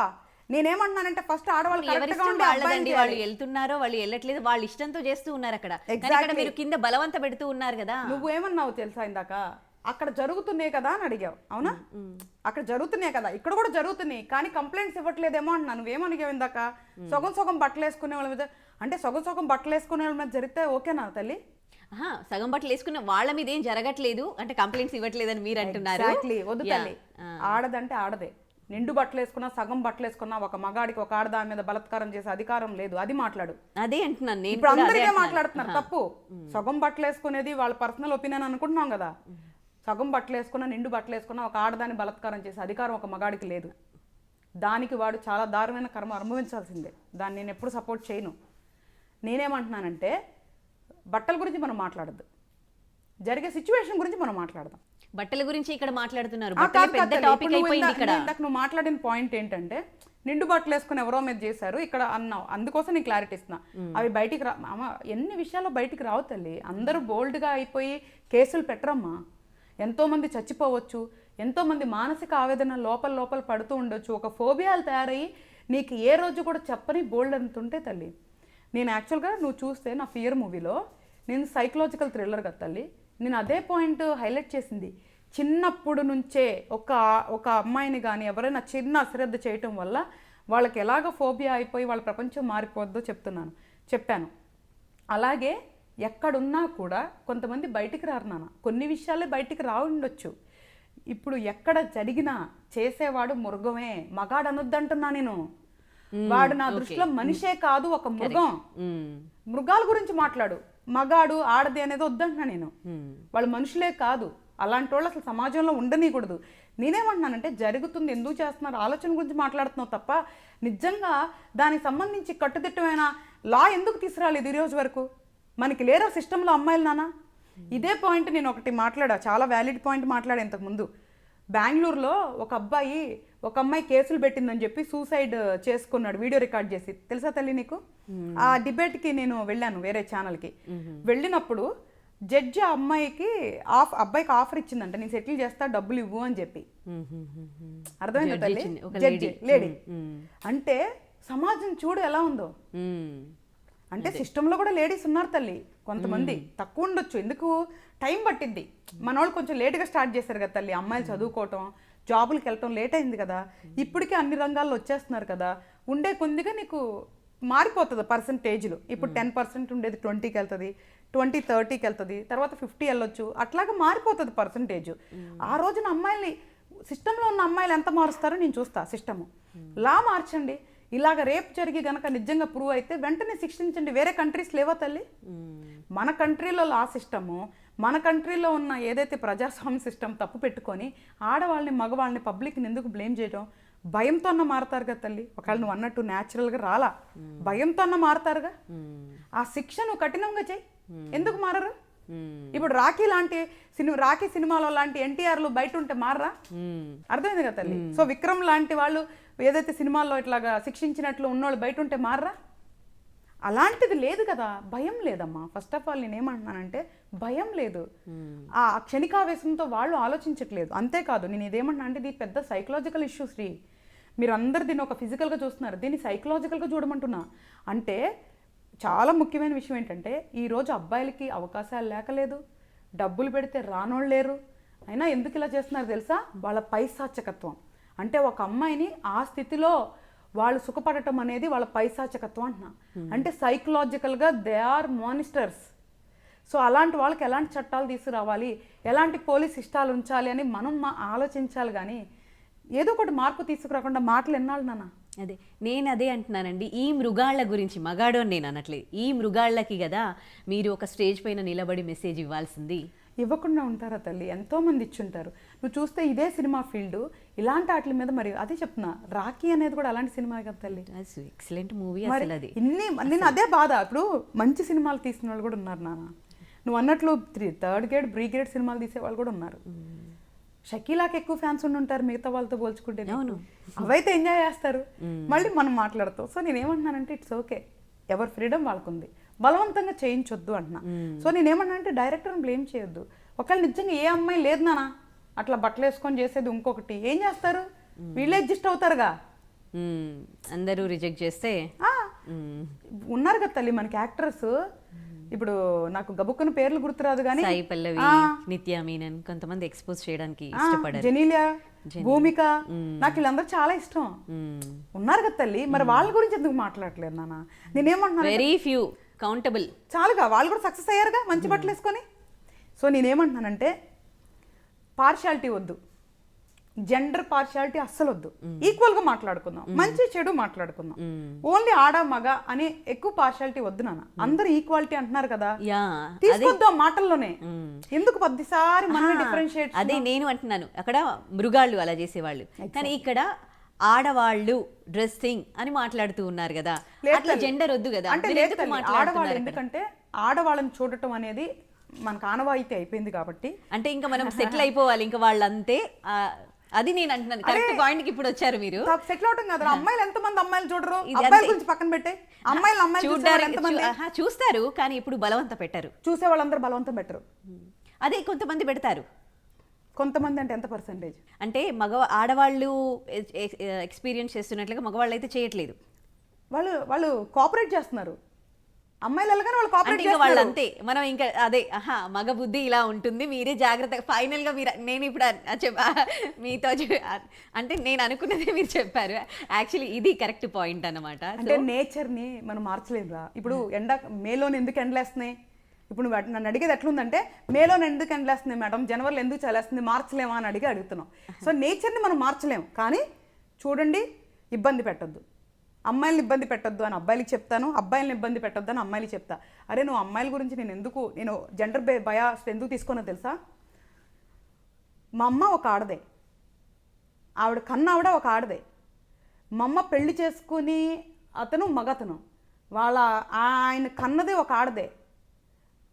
నేనేమంటున్నానంటే ఫస్ట్ ఆడవాళ్ళు వాళ్ళు వెళ్తున్నారో వాళ్ళు వెళ్ళట్లేదు, వాళ్ళు ఇష్టంతో చేస్తూ ఉన్నారు అక్కడ. మీరు కింద బలవంత పెడుతూ ఉన్నారు కదా. నువ్వేమన్నావు తెలుసా ఇందాక? అక్కడ జరుగుతున్నాయి కదా అని అడిగావు. అవునా? అక్కడ జరుగుతున్నాయి కదా, ఇక్కడ కూడా జరుగుతున్నాయి, కానీ కంప్లైంట్స్ ఇవ్వట్లేదేమో అంటున్నా. నువ్వేమడిగావు ఇందాక? సగం బట్టలు వేసుకునే వాళ్ళ మీద, అంటే సగం బట్టలు వేసుకునే వాళ్ళ మీద జరిగితే ఓకేనా తల్లి? సగం బట్టలు వేసుకున్న వాళ్ళ మీద ఏం జరగట్లేదు అంటే కంప్లైంట్స్ ఇవ్వట్లేదని మీరు అంటున్నారు. వద్దు తల్లి, ఆడదంటే ఆడదే. నిండు బట్టలు వేసుకున్నా, సగం బట్టలు వేసుకున్నా ఒక మగాడికి ఒక ఆడదాని మీద బలత్కారం చేసే అధికారం లేదు. అది మాట్లాడు. అదే అంటున్నాను. ఇప్పుడు అందరికీ మాట్లాడుతున్నారు తప్పు. సగం బట్టలు వేసుకునేది వాళ్ళ పర్సనల్ ఒపీనియన్ అనుకుంటున్నాం కదా. సగం బట్టలు వేసుకున్నా, నిండు బట్టలు వేసుకున్నా ఒక ఆడదాన్ని బలత్కారం చేసే అధికారం ఒక మగాడికి లేదు. దానికి వాడు చాలా దారుణమైన కర్మ అనుభవించాల్సిందే. దాన్ని నేను ఎప్పుడు సపోర్ట్ చేయను. నేనేమంటున్నానంటే బట్టల గురించి మనం మాట్లాడద్దు, జరిగే సిచ్యువేషన్ గురించి మనం మాట్లాడదాం. బట్టల గురించి ఇక్కడ మాట్లాడుతున్నారు. నువ్వు మాట్లాడిన పాయింట్ ఏంటంటే నిండు బట్టలు వేసుకుని ఎవరో మీద చేశారు ఇక్కడ అన్నావు. అందుకోసం నేను క్లారిటీ ఇస్తున్నా. అవి బయటికి ఎన్ని విషయాల్లో బయటికి రావు తల్లి. అందరూ బోల్డ్గా అయిపోయి కేసులు పెట్టరమ్మా. ఎంతోమంది చచ్చిపోవచ్చు, ఎంతోమంది మానసిక ఆవేదన లోపల పడుతూ ఉండొచ్చు. ఒక ఫోబియాలు తయారయ్యి నీకు ఏ రోజు కూడా చెప్పని బోల్డ్ అంతుంటే తల్లి. నేను యాక్చువల్గా నువ్వు చూస్తే నా ఫియర్ మూవీలో నేను సైకలాజికల్ థ్రిల్లర్ కదా తల్లి, నేను అదే పాయింట్ హైలైట్ చేసింది. చిన్నప్పుడు నుంచే ఒక అమ్మాయిని కానీ ఎవరైనా చిన్న అశ్రద్ధ చేయటం వల్ల వాళ్ళకి ఎలాగ ఫోబియా అయిపోయి వాళ్ళ ప్రపంచం మారిపోద్దో చెప్పాను. అలాగే ఎక్కడున్నా కూడా కొంతమంది బయటికి రారు నాన్న. కొన్ని విషయాలే బయటికి రావుండొచ్చు. ఇప్పుడు ఎక్కడ జరిగినా చేసేవాడు మృగమే, మగాడు అనొద్దంటున్నా నేను. వాడు నా దృష్టిలో మనిషే కాదు, ఒక మృగం. మృగాల గురించి మాట్లాడు, మగాడు ఆడది అనేది వద్దంటున్నా నేను. వాళ్ళు మనుషులే కాదు, అలాంటి వాళ్ళు అసలు సమాజంలో ఉండనీయకూడదు. నేనేమంటున్నానంటే జరుగుతుంది, ఎందుకు చేస్తున్నారు ఆలోచన గురించి మాట్లాడుతున్నావు తప్ప నిజంగా దానికి సంబంధించి కట్టుదిట్టమైన లా ఎందుకు తీసుకురాలేదు ఈరోజు వరకు? మనకి లేరా సిస్టంలో అమ్మాయిలు నాన్న? ఇదే పాయింట్ నేను ఒకటి మాట్లాడా, చాలా వ్యాలిడ్ పాయింట్ మాట్లాడా ఇంతకుముందు. బెంగళూరులో ఒక అమ్మాయి కేసులు పెట్టిందని చెప్పి సూసైడ్ చేసుకున్నాడు వీడియో రికార్డ్ చేసి. తెలుసా తల్లి నీకు? ఆ డిబేట్కి నేను వెళ్ళాను వేరే ఛానల్కి. వెళ్ళినప్పుడు జడ్జి అబ్బాయికి ఆఫర్ ఇచ్చిందంట, నేను సెటిల్ చేస్తా డబ్బులు ఇవ్వు అని చెప్పి. అర్థమైందా తల్లి? Judge lady. అంటే సమాజం చూడు ఎలా ఉందో. అంటే సిస్టంలో కూడా లేడీస్ ఉన్నారు తల్లి, కొంతమంది తక్కువ ఉండొచ్చు. ఎందుకు టైం పట్టింది. మన వాళ్ళు కొంచెం లేట్గా స్టార్ట్ చేశారు కదా తల్లి. అమ్మాయిలు చదువుకోవటం, జాబులకి వెళ్ళటం లేట్ అయింది కదా. ఇప్పటికే అన్ని రంగాల్లో వచ్చేస్తున్నారు కదా. ఉండే కొద్దిగా నీకు మారిపోతుంది పర్సంటేజ్లు. ఇప్పుడు 10% ఉండేది 20కి వెళ్తుంది, 20 30కి వెళ్తుంది, తర్వాత 50 వెళ్ళొచ్చు. అట్లాగా మారిపోతుంది పర్సంటేజ్. ఆ రోజున అమ్మాయిల్ని సిస్టంలో ఉన్న అమ్మాయిలు ఎంత మారుస్తారో నేను చూస్తా. సిస్టము లా మార్చండి. ఇలాగ రేప్ జరిగి గనక నిజంగా ప్రూవ్ అయితే వెంటనే శిక్షించండి. వేరే కంట్రీస్ లేవా తల్లి? మన కంట్రీలో లా సిస్టము, మన కంట్రీలో ఉన్న ఏదైతే ప్రజాస్వామ్య సిస్టమ్ తప్పు పెట్టుకొని ఆడవాళ్ళని మగవాళ్ళని పబ్లిక్ని ఎందుకు బ్లేమ్ చేయడం? భయంతో అన్న మారతారు కదా తల్లి. ఒకవేళ నువ్వు అన్నట్టు న్యాచురల్గా రాలా, భయంతో అన్న మారతారుగా. ఆ శిక్ష నువ్వు కఠినంగా చెయ్యి, ఎందుకు మారరు? ఇప్పుడు రాఖీ సినిమాలో లాంటి ఎన్టీఆర్లు బయట ఉంటే మారరా? అర్థమైంది కదా తల్లి. సో విక్రమ్ లాంటి వాళ్ళు ఏదైతే సినిమాల్లో ఇట్లాగా శిక్షించినట్లు ఉన్నోళ్ళు బయట ఉంటే మారరా? అలాంటిది లేదు కదా, భయం లేదమ్మా. ఫస్ట్ ఆఫ్ ఆల్ నేనేమంటున్నానంటే భయం లేదు. ఆ క్షణికావేశంతో వాళ్ళు ఆలోచించట్లేదు. అంతేకాదు నేను ఇదేమంటున్నా అంటే ఇది పెద్ద సైకలాజికల్ ఇష్యూ శ్రీ. మీరు అందరు దీన్ని ఒక ఫిజికల్గా చూస్తున్నారు, దీన్ని సైకలాజికల్గా చూడమంటున్నా. అంటే చాలా ముఖ్యమైన విషయం ఏంటంటే ఈరోజు అబ్బాయిలకి అవకాశాలు లేకలేదు, డబ్బులు పెడితే రానోళ్ళు లేరు. అయినా ఎందుకు ఇలా చేస్తున్నారు తెలుసా? వాళ్ళ పైశాచకత్వం. అంటే ఒక అమ్మాయిని ఆ స్థితిలో వాళ్ళు సుఖపడటం అనేది వాళ్ళ పైశాచకత్వం అంటున్నా. అంటే సైకలాజికల్గా దే ఆర్ మానిస్టర్స్. సో అలాంటి వాళ్ళకి ఎలాంటి చట్టాలు తీసుకురావాలి, ఎలాంటి పోలీస్ ఇష్టాలు ఉంచాలి అని మనం ఆలోచించాలి. కానీ ఏదో ఒకటి మార్పు తీసుకురాకుండా మాటలు ఎన్నాళ్ళు నాన్న? నేను అదే అంటున్నానండి. ఈ మృగాళ్ళ గురించి, మగాడు అని నేను అనట్లేదు, ఈ మృగాళ్ళకి కదా మీరు ఒక స్టేజ్ పైన నిలబడి మెసేజ్ ఇవ్వాల్సింది. ఇవ్వకుండా ఉంటారా తల్లి? ఎంతోమంది ఇచ్చుంటారు. నువ్వు చూస్తే ఇదే సినిమా ఫీల్డ్ ఇలాంటి వాటి మీద, మరి అదే చెప్తున్నా, రాఖీ అనేది కూడా అలాంటి సినిమా కదా తల్లి. Excellent movie. అది నేను అదే బాధ. ఇప్పుడు మంచి సినిమాలు తీసిన వాళ్ళు కూడా ఉన్నారు నాన్న. నువ్వు అన్నట్లు థర్డ్ గ్రేడ్ బ్రిగేడ్ సినిమాలు తీసే వాళ్ళు కూడా ఉన్నారు. షకీలాకి ఎక్కువ ఫ్యాన్స్ ఉంటారు మిగతా వాళ్ళతో పోల్చుకుంటే. అవును, అవైతే ఎంజాయ్ చేస్తారు. మళ్ళీ మనం మాట్లాడతాం. సో నేనేమంటున్నానంటే ఇట్స్ ఓకే, ఎవరి ఫ్రీడమ్ వాళ్ళకుంది, బలవంతంగా చేయించొద్దు అంటున్నా. సో నేనేమన్నా అంటే డైరెక్టర్ని బ్లేమ్ చేయొద్దు. ఒకవేళ నిజంగా ఏ అమ్మాయి లేదు నానా అట్లా బట్టలు వేసుకొని చేసేది, ఇంకొకటి ఏం చేస్తారు? వీళ్ళే అడ్జస్ట్ అవుతారుగా. అందరూ రిజెక్ట్ చేస్తే ఉన్నారు కదా తల్లి మనకి యాక్టర్స్. ఇప్పుడు నాకు గబుక్కున పేర్లు గుర్తురాదు కానీ సాయి పల్లవి, నిత్య మీనన్ కొంతమంది ఎక్స్పోజ్ చేయడానికి ఇష్టపడారు. జెనీలియా, భూమిక, నాకు వీళ్ళందరూ చాలా ఇష్టం ఉన్నారు కదా తల్లి. మరి వాళ్ళ గురించి ఎందుకు మాట్లాడలేదు నాన్న? నేనేమంటున్నా, వెరీ ఫ్యూ కౌంటబుల్ చాలుగా, వాళ్ళు కూడా సక్సెస్ అయ్యారుగా మంచి బట్టలు వేసుకొని. సో నేనేమంటున్నానంటే పార్షియాలిటీ వద్దు, జెండర్ పార్షియాలిటీ అస్సలు వద్దు. ఈక్వల్ గా మాట్లాడుకుందాం, మంచి చెడు మాట్లాడుకుందాం. ఓన్లీ ఆడ మగ అని ఎక్కువ పార్షియాలిటీ వద్దు నాన్న. అందరు ఈక్వాలిటీ అంటున్నారు కదా, తీసుకొద్దాం మాటల్లోనే. ఎందుకు పదిసారి మనమే డిఫరెన్షియేట్? అదే నేను అంటున్నాను, అక్కడ మృగాళ్ళు అలా చేసేవాళ్ళు, కానీ ఇక్కడ ఆడవాళ్ళు డ్రెస్సింగ్ అని మాట్లాడుతూ ఉన్నారు కదా, అట్లా జెండర్ వద్దు కదా. అంటే ఆడవాళ్ళు ఎందుకంటే ఆడవాళ్ళని చూడటం అనేది మనకు ఆనవాయితీ అయిపోయింది కాబట్టి, అంటే ఇంకా మనం సెటిల్ అయిపోవాలి, ఇంకా వాళ్ళు అంతే. అది నేను అంటున్నాను, కరెక్ట్ పాయింట్ కి ఇప్పుడు వచ్చారు మీరు. సెటిల్ అవటం కదా. అమ్మాయిలు ఎంతమంది అమ్మాయిలు చూడరు? అబ్బాయిల గురించి పక్కన పెట్టే, అమ్మాయిలు చూస్తారు కానీ ఇప్పుడు బలవంతం పెట్టారు. చూసే వాళ్ళందరూ బలవంతం పెట్టరు. అదే కొంతమంది పెడతారు. కొంతమంది అంటే ఎంత పర్సెంటేజ్? అంటే ఆడవాళ్ళు ఎక్స్పీరియన్స్ చేస్తున్నట్లుగా మగవాళ్ళు అయితే చేయట్లేదు. వాళ్ళు కోఆపరేట్ చేస్తున్నారు. అమ్మాయిలు వెళ్ళగానే వాళ్ళు కోఆపరేట్ చేస్తున్నారు. వాళ్ళు అంతే. మనం ఇంకా అదే మగ బుద్ధి ఇలా ఉంటుంది, మీరే జాగ్రత్తగా. ఫైనల్ గా మీరు, నేను ఇప్పుడు మీతో అంటే నేను అనుకున్నదే మీరు చెప్పారు. యాక్చువల్లీ ఇది కరెక్ట్ పాయింట్ అన్నమాట. అంటే నేచర్ ని మనం మార్చలేదురా. ఇప్పుడు మేలోని ఎందుకు ఎండలేస్తున్నాయి? ఇప్పుడు నువ్వు నన్ను అడిగేది ఎట్లుందంటే, మేలోని ఎందుకు ఎండలేస్తున్నాయి మేడం, జనవరిలో ఎందుకు చలేస్తుంది, మార్చలేమా అని అడుగుతున్నాం. సో నేచర్ని మనం మార్చలేము, కానీ చూడండి, ఇబ్బంది పెట్టద్దు, అమ్మాయిలను ఇబ్బంది పెట్టొద్దు అని అబ్బాయిలకి చెప్తాను, అబ్బాయిలను ఇబ్బంది పెట్టొద్దు అని అమ్మాయిలకి చెప్తా. అరే నువ్వు అమ్మాయిల గురించి నేను జెండర్ బయాస్ ఎందుకు తీసుకున్నా తెలుసా? మా అమ్మ ఒక ఆడదే, ఆవిడ కన్నావిడ ఒక ఆడదే. మా అమ్మ పెళ్లి చేసుకుని అతను మగతను, ఆయన కన్నదే ఒక ఆడదే.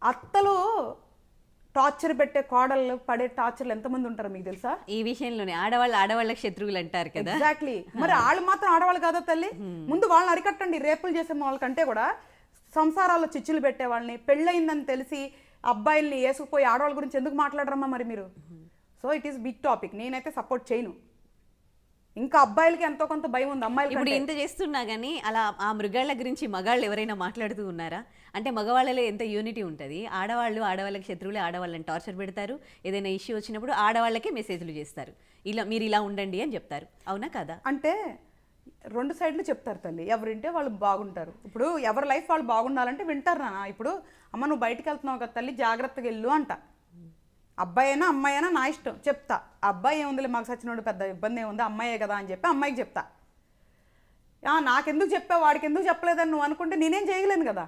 అత్తలు టార్చర్ పెట్టే, కోడళ్ళు పడే టార్చర్లు ఎంతమంది ఉంటారు మీకు తెలుసా? ఈ విషయంలోనే ఆడవాళ్ళకి శత్రువులు అంటారు కదా. ఎగ్జాక్ట్లీ. మరి వాళ్ళు మాత్రం ఆడవాళ్ళు కాదా తల్లి? ముందు వాళ్ళని అరికట్టండి. రేపులు చేసే వాళ్ళకంటే కూడా సంసారాల్లో చిచ్చులు పెట్టే వాళ్ళని, పెళ్ళయిందని తెలిసి అబ్బాయిల్ని వేసుకుపోయి ఆడవాళ్ళ గురించి ఎందుకు మాట్లాడరమ్మా మరి మీరు? So it is big topic. నేనైతే సపోర్ట్ చేయను. ఇంకా అబ్బాయిలకి ఎంతో కొంత భయం ఉంది అమ్మాయిలకి. ఇప్పుడు ఎంత చేస్తున్నా కానీ అలా ఆ మృగాళ్ళ గురించి మగాళ్ళు ఎవరైనా మాట్లాడుతూ ఉన్నారా? అంటే మగవాళ్ళలో ఎంత యూనిటీ ఉంటుంది. ఆడవాళ్ళకి శత్రువులే ఆడవాళ్ళని టార్చర్ పెడతారు. ఏదైనా ఇష్యూ వచ్చినప్పుడు ఆడవాళ్ళకే మెసేజ్లు చేస్తారు, మీరు ఇలా ఉండండి అని చెప్తారు. అవునా కదా? అంటే రెండు సైడ్లు చెప్తారు తల్లి. ఎవరింటే వాళ్ళు బాగుంటారు. ఇప్పుడు ఎవరి లైఫ్ వాళ్ళు బాగుండాలంటే వింటారు నాన్న. ఇప్పుడు అమ్మ నువ్వు బయటికి వెళ్తున్నావు కదా తల్లి, జాగ్రత్తగా వెళ్ళు అంట. అబ్బాయి అయినా అమ్మాయి అయినా నా ఇష్టం, చెప్తా. అబ్బాయి ఏముందిలే మాకు సచ్చినోడు, పెద్ద ఇబ్బంది ఏముంది, అమ్మాయే కదా అని చెప్పి అమ్మాయికి చెప్తా. నాకెందుకు చెప్పావు వాడికి ఎందుకు చెప్పలేదని నువ్వు అనుకుంటే నేనేం చేయలేను కదా.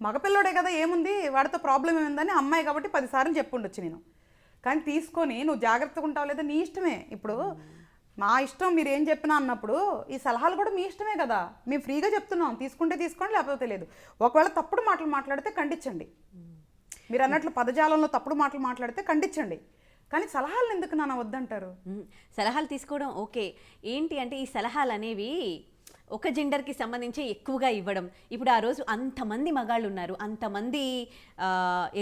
మగపిల్లోడే కదా, ఏముంది వాడితో ప్రాబ్లం ఏముందని, అమ్మాయి కాబట్టి 10 సార్లు చెప్పుండొచ్చు నేను. కానీ తీసుకొని నువ్వు జాగ్రత్తగా ఉంటావు లేదా నీ ఇష్టమే. ఇప్పుడు మా ఇష్టం మీరు ఏం చెప్పినా అన్నప్పుడు ఈ సలహాలు కూడా మీ ఇష్టమే కదా. మేము ఫ్రీగా చెప్తున్నాం, తీసుకుంటే తీసుకోండి లేకపోతే లేదు. ఒకవేళ తప్పుడు మాటలు మాట్లాడితే ఖండించండి, మీరు అన్నట్లు పదజాలంలో తప్పుడు మాటలు మాట్లాడితే ఖండించండి. కానీ సలహాలు ఎందుకు నాన్న వద్దంటారు? సలహాలు తీసుకోవడం ఓకే. ఏంటి అంటే ఈ సలహాలు అనేవి ఒక జెండర్కి సంబంధించి ఎక్కువగా ఇవ్వడం. ఇప్పుడు ఆ రోజు అంతమంది మగాళ్ళు ఉన్నారు, అంతమంది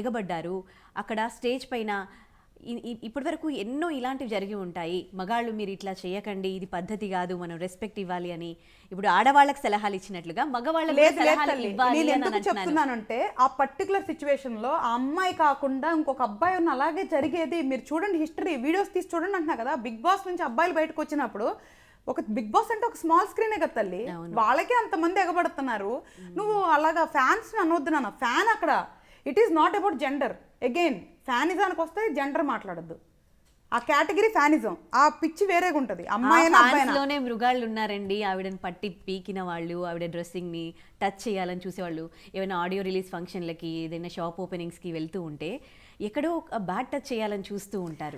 ఎగబడ్డారు అక్కడ స్టేజ్ పైన. ఇప్పటి వరకు ఎన్నో ఇలాంటివి జరిగి ఉంటాయి. మగాళ్ళు మీరు ఇట్లా చేయకండి, ఇది పద్ధతి కాదు, మనం రెస్పెక్ట్ ఇవ్వాలి అని. ఇప్పుడు ఆడవాళ్ళకి సలహాలు ఇచ్చినట్లుగా మగవాళ్ళకి నేను ఎందుకు చెప్తున్నానంటే ఆ పర్టికులర్ సిచ్యువేషన్ లో ఆ అమ్మాయి కాకుండా ఇంకొక అబ్బాయి ఉన్న అలాగే జరిగేది. మీరు చూడండి, హిస్టరీ వీడియోస్ తీసి చూడండి అంటున్నా కదా. బిగ్ బాస్ నుంచి అబ్బాయిలు బయటకు వచ్చినప్పుడు, ఒక బిగ్ బాస్ అంటే ఒక స్మాల్ స్క్రీనే కదా తల్లి, వాళ్ళకే అంతమంది ఎగబడుతున్నారు. నువ్వు అలాగా ఫ్యాన్స్ అనొద్దు నాన్న. ఫ్యాన్ అక్కడ it is not about gender. Again ఫ్యానిజానికి వస్తే జెండర్ మాట్లాడద్దు. ఆ కేటగిరీ ఫ్యానిజం, ఆ పిచ్చి వేరేగా ఉంటుంది. అమ్మాయిలోనే మృగాళ్ళు ఉన్నారండి. ఆవిడని పట్టి పీకిన వాళ్ళు, ఆవిడ డ్రెస్సింగ్ ని టచ్ చేయాలని చూసేవాళ్ళు. ఏమైనా ఆడియో రిలీజ్ ఫంక్షన్లకి, ఏదైనా షాప్ ఓపెనింగ్స్ కి వెళ్తూ ఉంటే ఎక్కడో బ్యాడ్ టచ్ చేయాలని చూస్తూ ఉంటారు.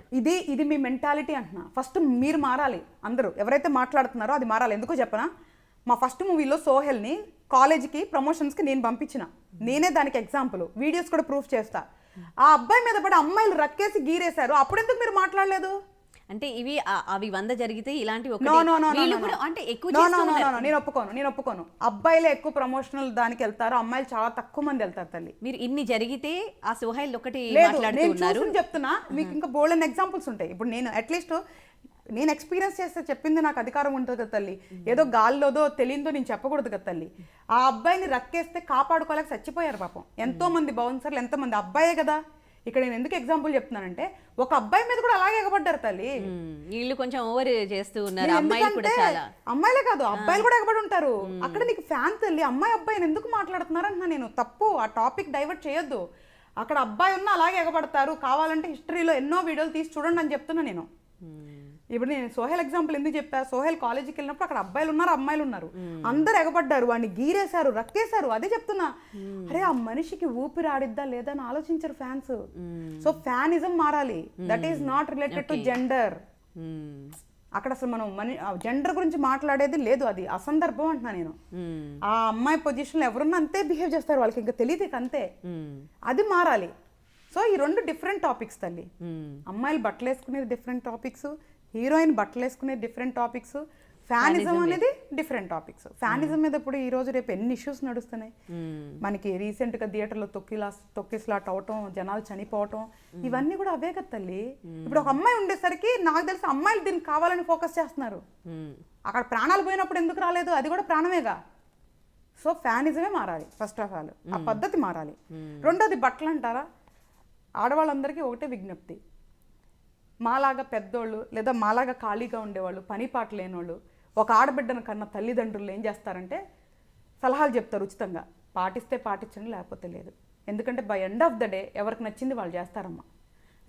ఇది మీ మెంటాలిటీ అంటున్నా. ఫస్ట్ మీరు మారాలి. అందరూ ఎవరైతే మాట్లాడుతున్నారో అది మారాలి. ఎందుకో చెప్పనా, మా ఫస్ట్ మూవీలో సోహెల్ని కాలేజీకి ప్రమోషన్స్కి నేను పంపించిన, నేనే దానికి ఎగ్జాంపుల్. వీడియోస్ కూడా ప్రూఫ్ చేస్తా. ఆ అబ్బాయి మీద పడి అమ్మాయిలు రక్కేసి గీరేశారు, అప్పుడెందుకు మీరు మాట్లాడలేదు? అంటే ఇవి అవి 100 జరిగితే ఇలాంటి నేను ఒప్పుకోను. అబ్బాయిలే ఎక్కువ ప్రమోషనల్ దానికి వెళ్తారు, అమ్మాయిలు చాలా తక్కువ మంది వెళ్తారు తల్లి. మీరు ఇన్ని జరిగితే ఆ సోహైల్ ఒకటి చెప్తున్నా, మీకు ఇంకా బోల్డెన్ ఎగ్జాంపుల్స్ ఉంటాయి. ఇప్పుడు నేను అట్లీస్ట్ నేను ఎక్స్పీరియన్స్ చేస్తే చెప్పింది నాకు అధికారం ఉంటుంది కదా తల్లి. ఏదో గాల్లోదో తెలియదో నేను చెప్పకూడదు కదా తల్లి. ఆ అబ్బాయిని రక్కేస్తే కాపాడుకోలేక చచ్చిపోయారు పాపం ఎంతో మంది బౌన్సర్లు, ఎంతమంది అబ్బాయే కదా. ఇక్కడ నేను ఎందుకు ఎగ్జాంపుల్ చెప్తున్నానంటే ఒక అబ్బాయి మీద కూడా అలాగే ఎగబడ్డారు తల్లి. వీళ్ళు కొంచెం ఓవర్ చేస్తూ ఉన్నారు. అమ్మాయిలే కాదు అబ్బాయిలు కూడా ఎగబడి ఉంటారు. అక్కడ నీకు ఫ్యాన్ తల్లి. అమ్మాయి అబ్బాయిని ఎందుకు మాట్లాడుతున్నారు అంటున్నా నేను. తప్పు, ఆ టాపిక్ డైవర్ట్ చేయొద్దు. అక్కడ అబ్బాయి ఉన్నా అలాగే ఎగబడతారు. కావాలంటే హిస్టరీలో ఎన్నో వీడియోలు తీసి చూడండి అని చెప్తున్నా నేను. ఇప్పుడు నేను సోహెల్ ఎగ్జాంపుల్ ఎందుకు చెప్పా, సోహెల్ కాలేజీకి వెళ్ళినప్పుడు అక్కడ అబ్బాయిలు ఉన్నారు, అమ్మాయిలు ఉన్నారు, అందరు ఎగబడ్డారు, వాడిని గీరేశారు, రక్కేశారు. అదే చెప్తున్నా. అరే ఆ మనిషికి ఊపిరి ఆడిద్దా లేదా అని ఆలోచించరు ఫ్యాన్స్. సో ఫ్యానిజం మారాలి. That is not related to gender. అక్కడ అసలు మనం జెండర్ గురించి మాట్లాడేది లేదు, అది అసందర్భం అంటున్నా నేను. ఆ అమ్మాయి పొజిషన్లో ఎవరున్నా అంతే బిహేవ్ చేస్తారు, వాళ్ళకి ఇంకా తెలియదు అంతే. అది మారాలి. సో ఈ 2 డిఫరెంట్ టాపిక్స్ తల్లి. అమ్మాయిలు బట్టలు వేసుకునేది డిఫరెంట్ టాపిక్స్, హీరోయిన్ బట్టలు వేసుకునేది డిఫరెంట్ టాపిక్స్, ఫ్యానిజం అనేది డిఫరెంట్ టాపిక్స్. ఫ్యానిజం మీద ఇప్పుడు ఈ రోజు రేపు ఎన్ని ఇష్యూస్ నడుస్తున్నాయి మనకి. రీసెంట్గా థియేటర్లో తొక్కిస్లాట్ అవటం, జనాలు చనిపోవటం, ఇవన్నీ కూడా అవే కదా తల్లి. ఇప్పుడు ఒక అమ్మాయి ఉండేసరికి నాకు తెలిసి అమ్మాయిలు దీనికి కావాలని ఫోకస్ చేస్తున్నారు. అక్కడ ప్రాణాలు పోయినప్పుడు ఎందుకు రాలేదు, అది కూడా ప్రాణమేగా. సో ఫ్యానిజమే మారాలి ఫస్ట్ ఆఫ్ ఆల్, ఆ పద్ధతి మారాలి. రెండోది బట్టలు అంటారా, ఆడవాళ్ళందరికీ ఒకటే విజ్ఞప్తి. మాలాగా పెద్దోళ్ళు లేదా మాలాగా ఖాళీగా ఉండేవాళ్ళు, పని పాట లేనివాళ్ళు, ఒక ఆడబిడ్డను కన్నా తల్లిదండ్రులు ఏం చేస్తారంటే సలహాలు చెప్తారు ఉచితంగా. పాటిస్తే పాటించండి, లేకపోతే లేదు. ఎందుకంటే by end of the day ఎవరికి నచ్చింది వాళ్ళు చేస్తారమ్మా.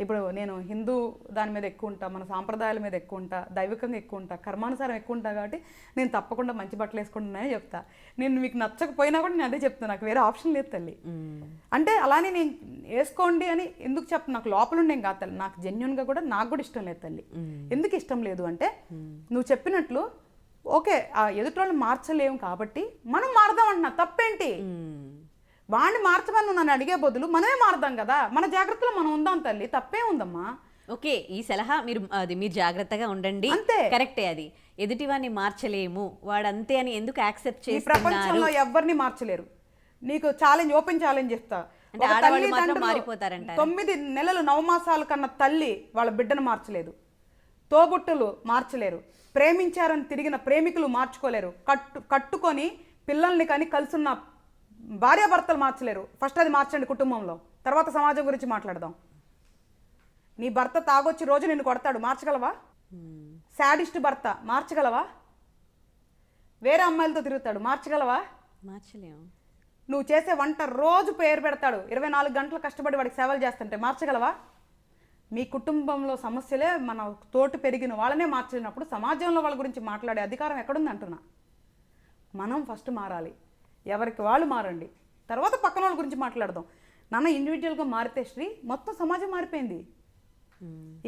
ఇప్పుడు నేను హిందూ దాని మీద ఎక్కువ ఉంటా, మన సాంప్రదాయాల మీద ఎక్కువ ఉంటా, దైవికంగా ఎక్కువ ఉంటా, కర్మానుసారం ఎక్కువ ఉంటా, కాబట్టి నేను తప్పకుండా మంచి బట్టలు వేసుకుంటున్నానే చెప్తా. నేను మీకు నచ్చకపోయినా కూడా నేను అదే చెప్తాను, నాకు వేరే ఆప్షన్ లేదు తల్లి. అంటే అలానే నేను వేసుకోండి అని ఎందుకు చెప్తాను, నాకు లోపల ఉండేం కాదు తల్లి, నాకు జెన్యున్గా కూడా నాకు కూడా ఇష్టం లేదు తల్లి. ఎందుకు ఇష్టం లేదు అంటే నువ్వు చెప్పినట్లు ఓకే ఆ ఎదుటి మార్చలేము కాబట్టి మనం మారదాం అంటున్నా, తప్పేంటి? వాడిని మార్చమని నన్ను అడిగే బదులు మనమే మారదాం కదా, మన జాగ్రత్తలో మనం ఉందాం తల్లి, తప్పే ఉందమ్మా. ఓకే, ఈ సలహా మీరు జాగ్రత్తగా ఉండండి, అంతే, కరెక్టే. అది ఎదుటివాడిని మార్చలేము, వాడు అంతే అని ఎందుకు యాక్సెప్ట్ చేసి ప్రపంచంలో ఎవరిని మార్చలేరు. నీకు ఛాలెంజ్, ఓపెన్ ఛాలెంజ్ చెప్తా. 9 నెలలు 9 మాసాల కన్నా తల్లి వాళ్ళ బిడ్డను మార్చలేదు, తోబుట్టులు మార్చలేరు, ప్రేమించారని తిరిగిన ప్రేమికులు మార్చుకోలేరు, కట్టుకొని పిల్లల్ని కానీ కలుసున్న భార్యాభర్తలు మార్చలేరు. ఫస్ట్ అది మార్చండి కుటుంబంలో, తర్వాత సమాజం గురించి మాట్లాడదాం. నీ భర్త తాగొచ్చి రోజు నిన్ను కొడతాడు, మార్చగలవా? శాడిస్ట్ భర్త మార్చగలవా? వేరే అమ్మాయిలతో తిరుగుతాడు, మార్చగలవా? మార్చలేము. నువ్వు చేసే వంట రోజు పేరు పెడతాడు, 24 గంటలు కష్టపడి వాడికి సేవలు చేస్తుంటే మార్చగలవా? మీ కుటుంబంలో సమస్యలే మన తోటి పెరిగిన వాళ్ళనే మార్చినప్పుడు సమాజంలో వాళ్ళ గురించి మాట్లాడే అధికారం ఎక్కడుంది అంటున్నా. మనం ఫస్ట్ మారాలి, ఎవరికి వాళ్ళు మారండి, తర్వాత పక్కన వాళ్ళ గురించి మాట్లాడదాం. నాన్న ఇండివిజువల్గా మారితే శ్రీ మొత్తం సమాజం మారిపోయింది.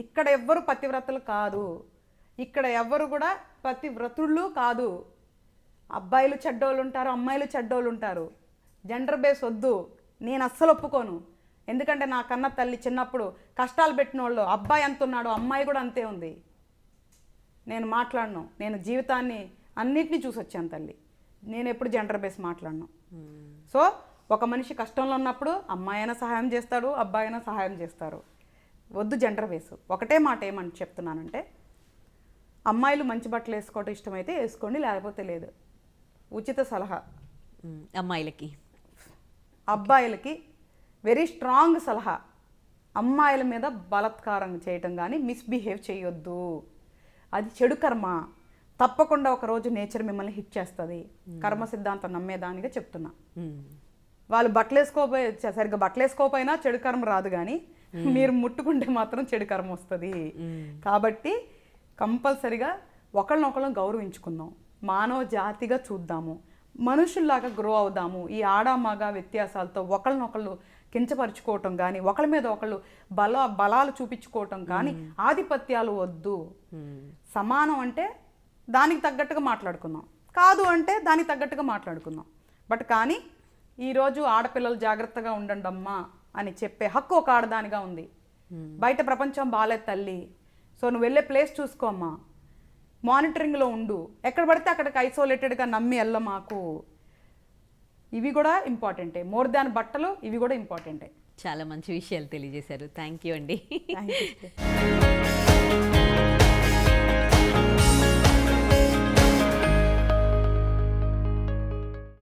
ఇక్కడ ఎవ్వరు పతివ్రతలు కాదు, ఇక్కడ ఎవ్వరు కూడా పతివ్రతుళ్ళు కాదు. అబ్బాయిలు చెడ్డోళ్ళు ఉంటారు, అమ్మాయిలు చెడ్డోళ్ళు ఉంటారు. జెండర్ బేస్ వద్దు, నేను అస్సలు ఒప్పుకోను. ఎందుకంటే నా కన్న తల్లి చిన్నప్పుడు కష్టాలు పెట్టిన వాళ్ళు అబ్బాయి ఎంత ఉన్నాడో అమ్మాయి కూడా అంతే ఉంది. నేను మాట్లాడను, నేను జీవితాన్ని అన్నిటినీ చూసి వచ్చాను తల్లి. నేను ఎప్పుడు జెండర్ బేస్ మాట్లాడను. సో ఒక మనిషి కష్టంలో ఉన్నప్పుడు అమ్మాయి అయినా సహాయం చేస్తాడు, అబ్బాయి అయినా సహాయం చేస్తారు. వద్దు జెండర్ బేస్. ఒకటే మాట ఏమని చెప్తున్నానంటే, అమ్మాయిలు మంచి బట్టలు వేసుకోవటం ఇష్టమైతే వేసుకోండి, లేకపోతే లేదు. ఉచిత సలహా అమ్మాయిలకి. అబ్బాయిలకి వెరీ స్ట్రాంగ్ సలహా, అమ్మాయిల మీద బలాత్కారం చేయటం కానీ మిస్బిహేవ్ చేయొద్దు. అది చెడు కర్మ. తప్పకుండా ఒకరోజు నేచర్ మిమ్మల్ని హిట్ చేస్తుంది. కర్మ సిద్ధాంతం నమ్మేదానిగా చెప్తున్నా. వాళ్ళు సరిగ్గా బట్టలు వేసుకోపోయినా చెడు కర్మ రాదు, కానీ మీరు ముట్టుకుంటే మాత్రం చెడు కర్మ వస్తుంది. కాబట్టి కంపల్సరిగా ఒకళ్ళనొకళ్ళం గౌరవించుకుందాం, మానవ జాతిగా చూద్దాము, మనుషుల్లాగా గ్రో అవుదాము. ఈ ఆడ మగ వ్యత్యాసాలతో ఒకళ్ళనొకళ్ళు కించపరుచుకోవటం కానీ, ఒకళ్ళ మీద ఒకళ్ళు బలాలు చూపించుకోవటం కానీ, ఆధిపత్యాలు వద్దు. సమానం అంటే దానికి తగ్గట్టుగా మాట్లాడుకుందాం, కాదు అంటే దానికి తగ్గట్టుగా మాట్లాడుకుందాం. బట్ కానీ ఈరోజు ఆడపిల్లలు జాగ్రత్తగా ఉండండి అమ్మా అని చెప్పే హక్కు ఒక ఆడదానిగా ఉంది. బయట ప్రపంచం బాలేదు తల్లి, సో నువ్వు వెళ్ళే ప్లేస్ చూసుకో అమ్మా, మానిటరింగ్లో ఉండు, ఎక్కడ పడితే అక్కడికి ఐసోలేటెడ్గా నమ్మి మాకు. ఇవి కూడా ఇంపార్టెంటే, మోర్ దాన్ బట్టలు ఇవి కూడా ఇంపార్టెంటే. చాలా మంచి విషయాలు తెలియజేశారు. థ్యాంక్ యూ అండి. Thank you.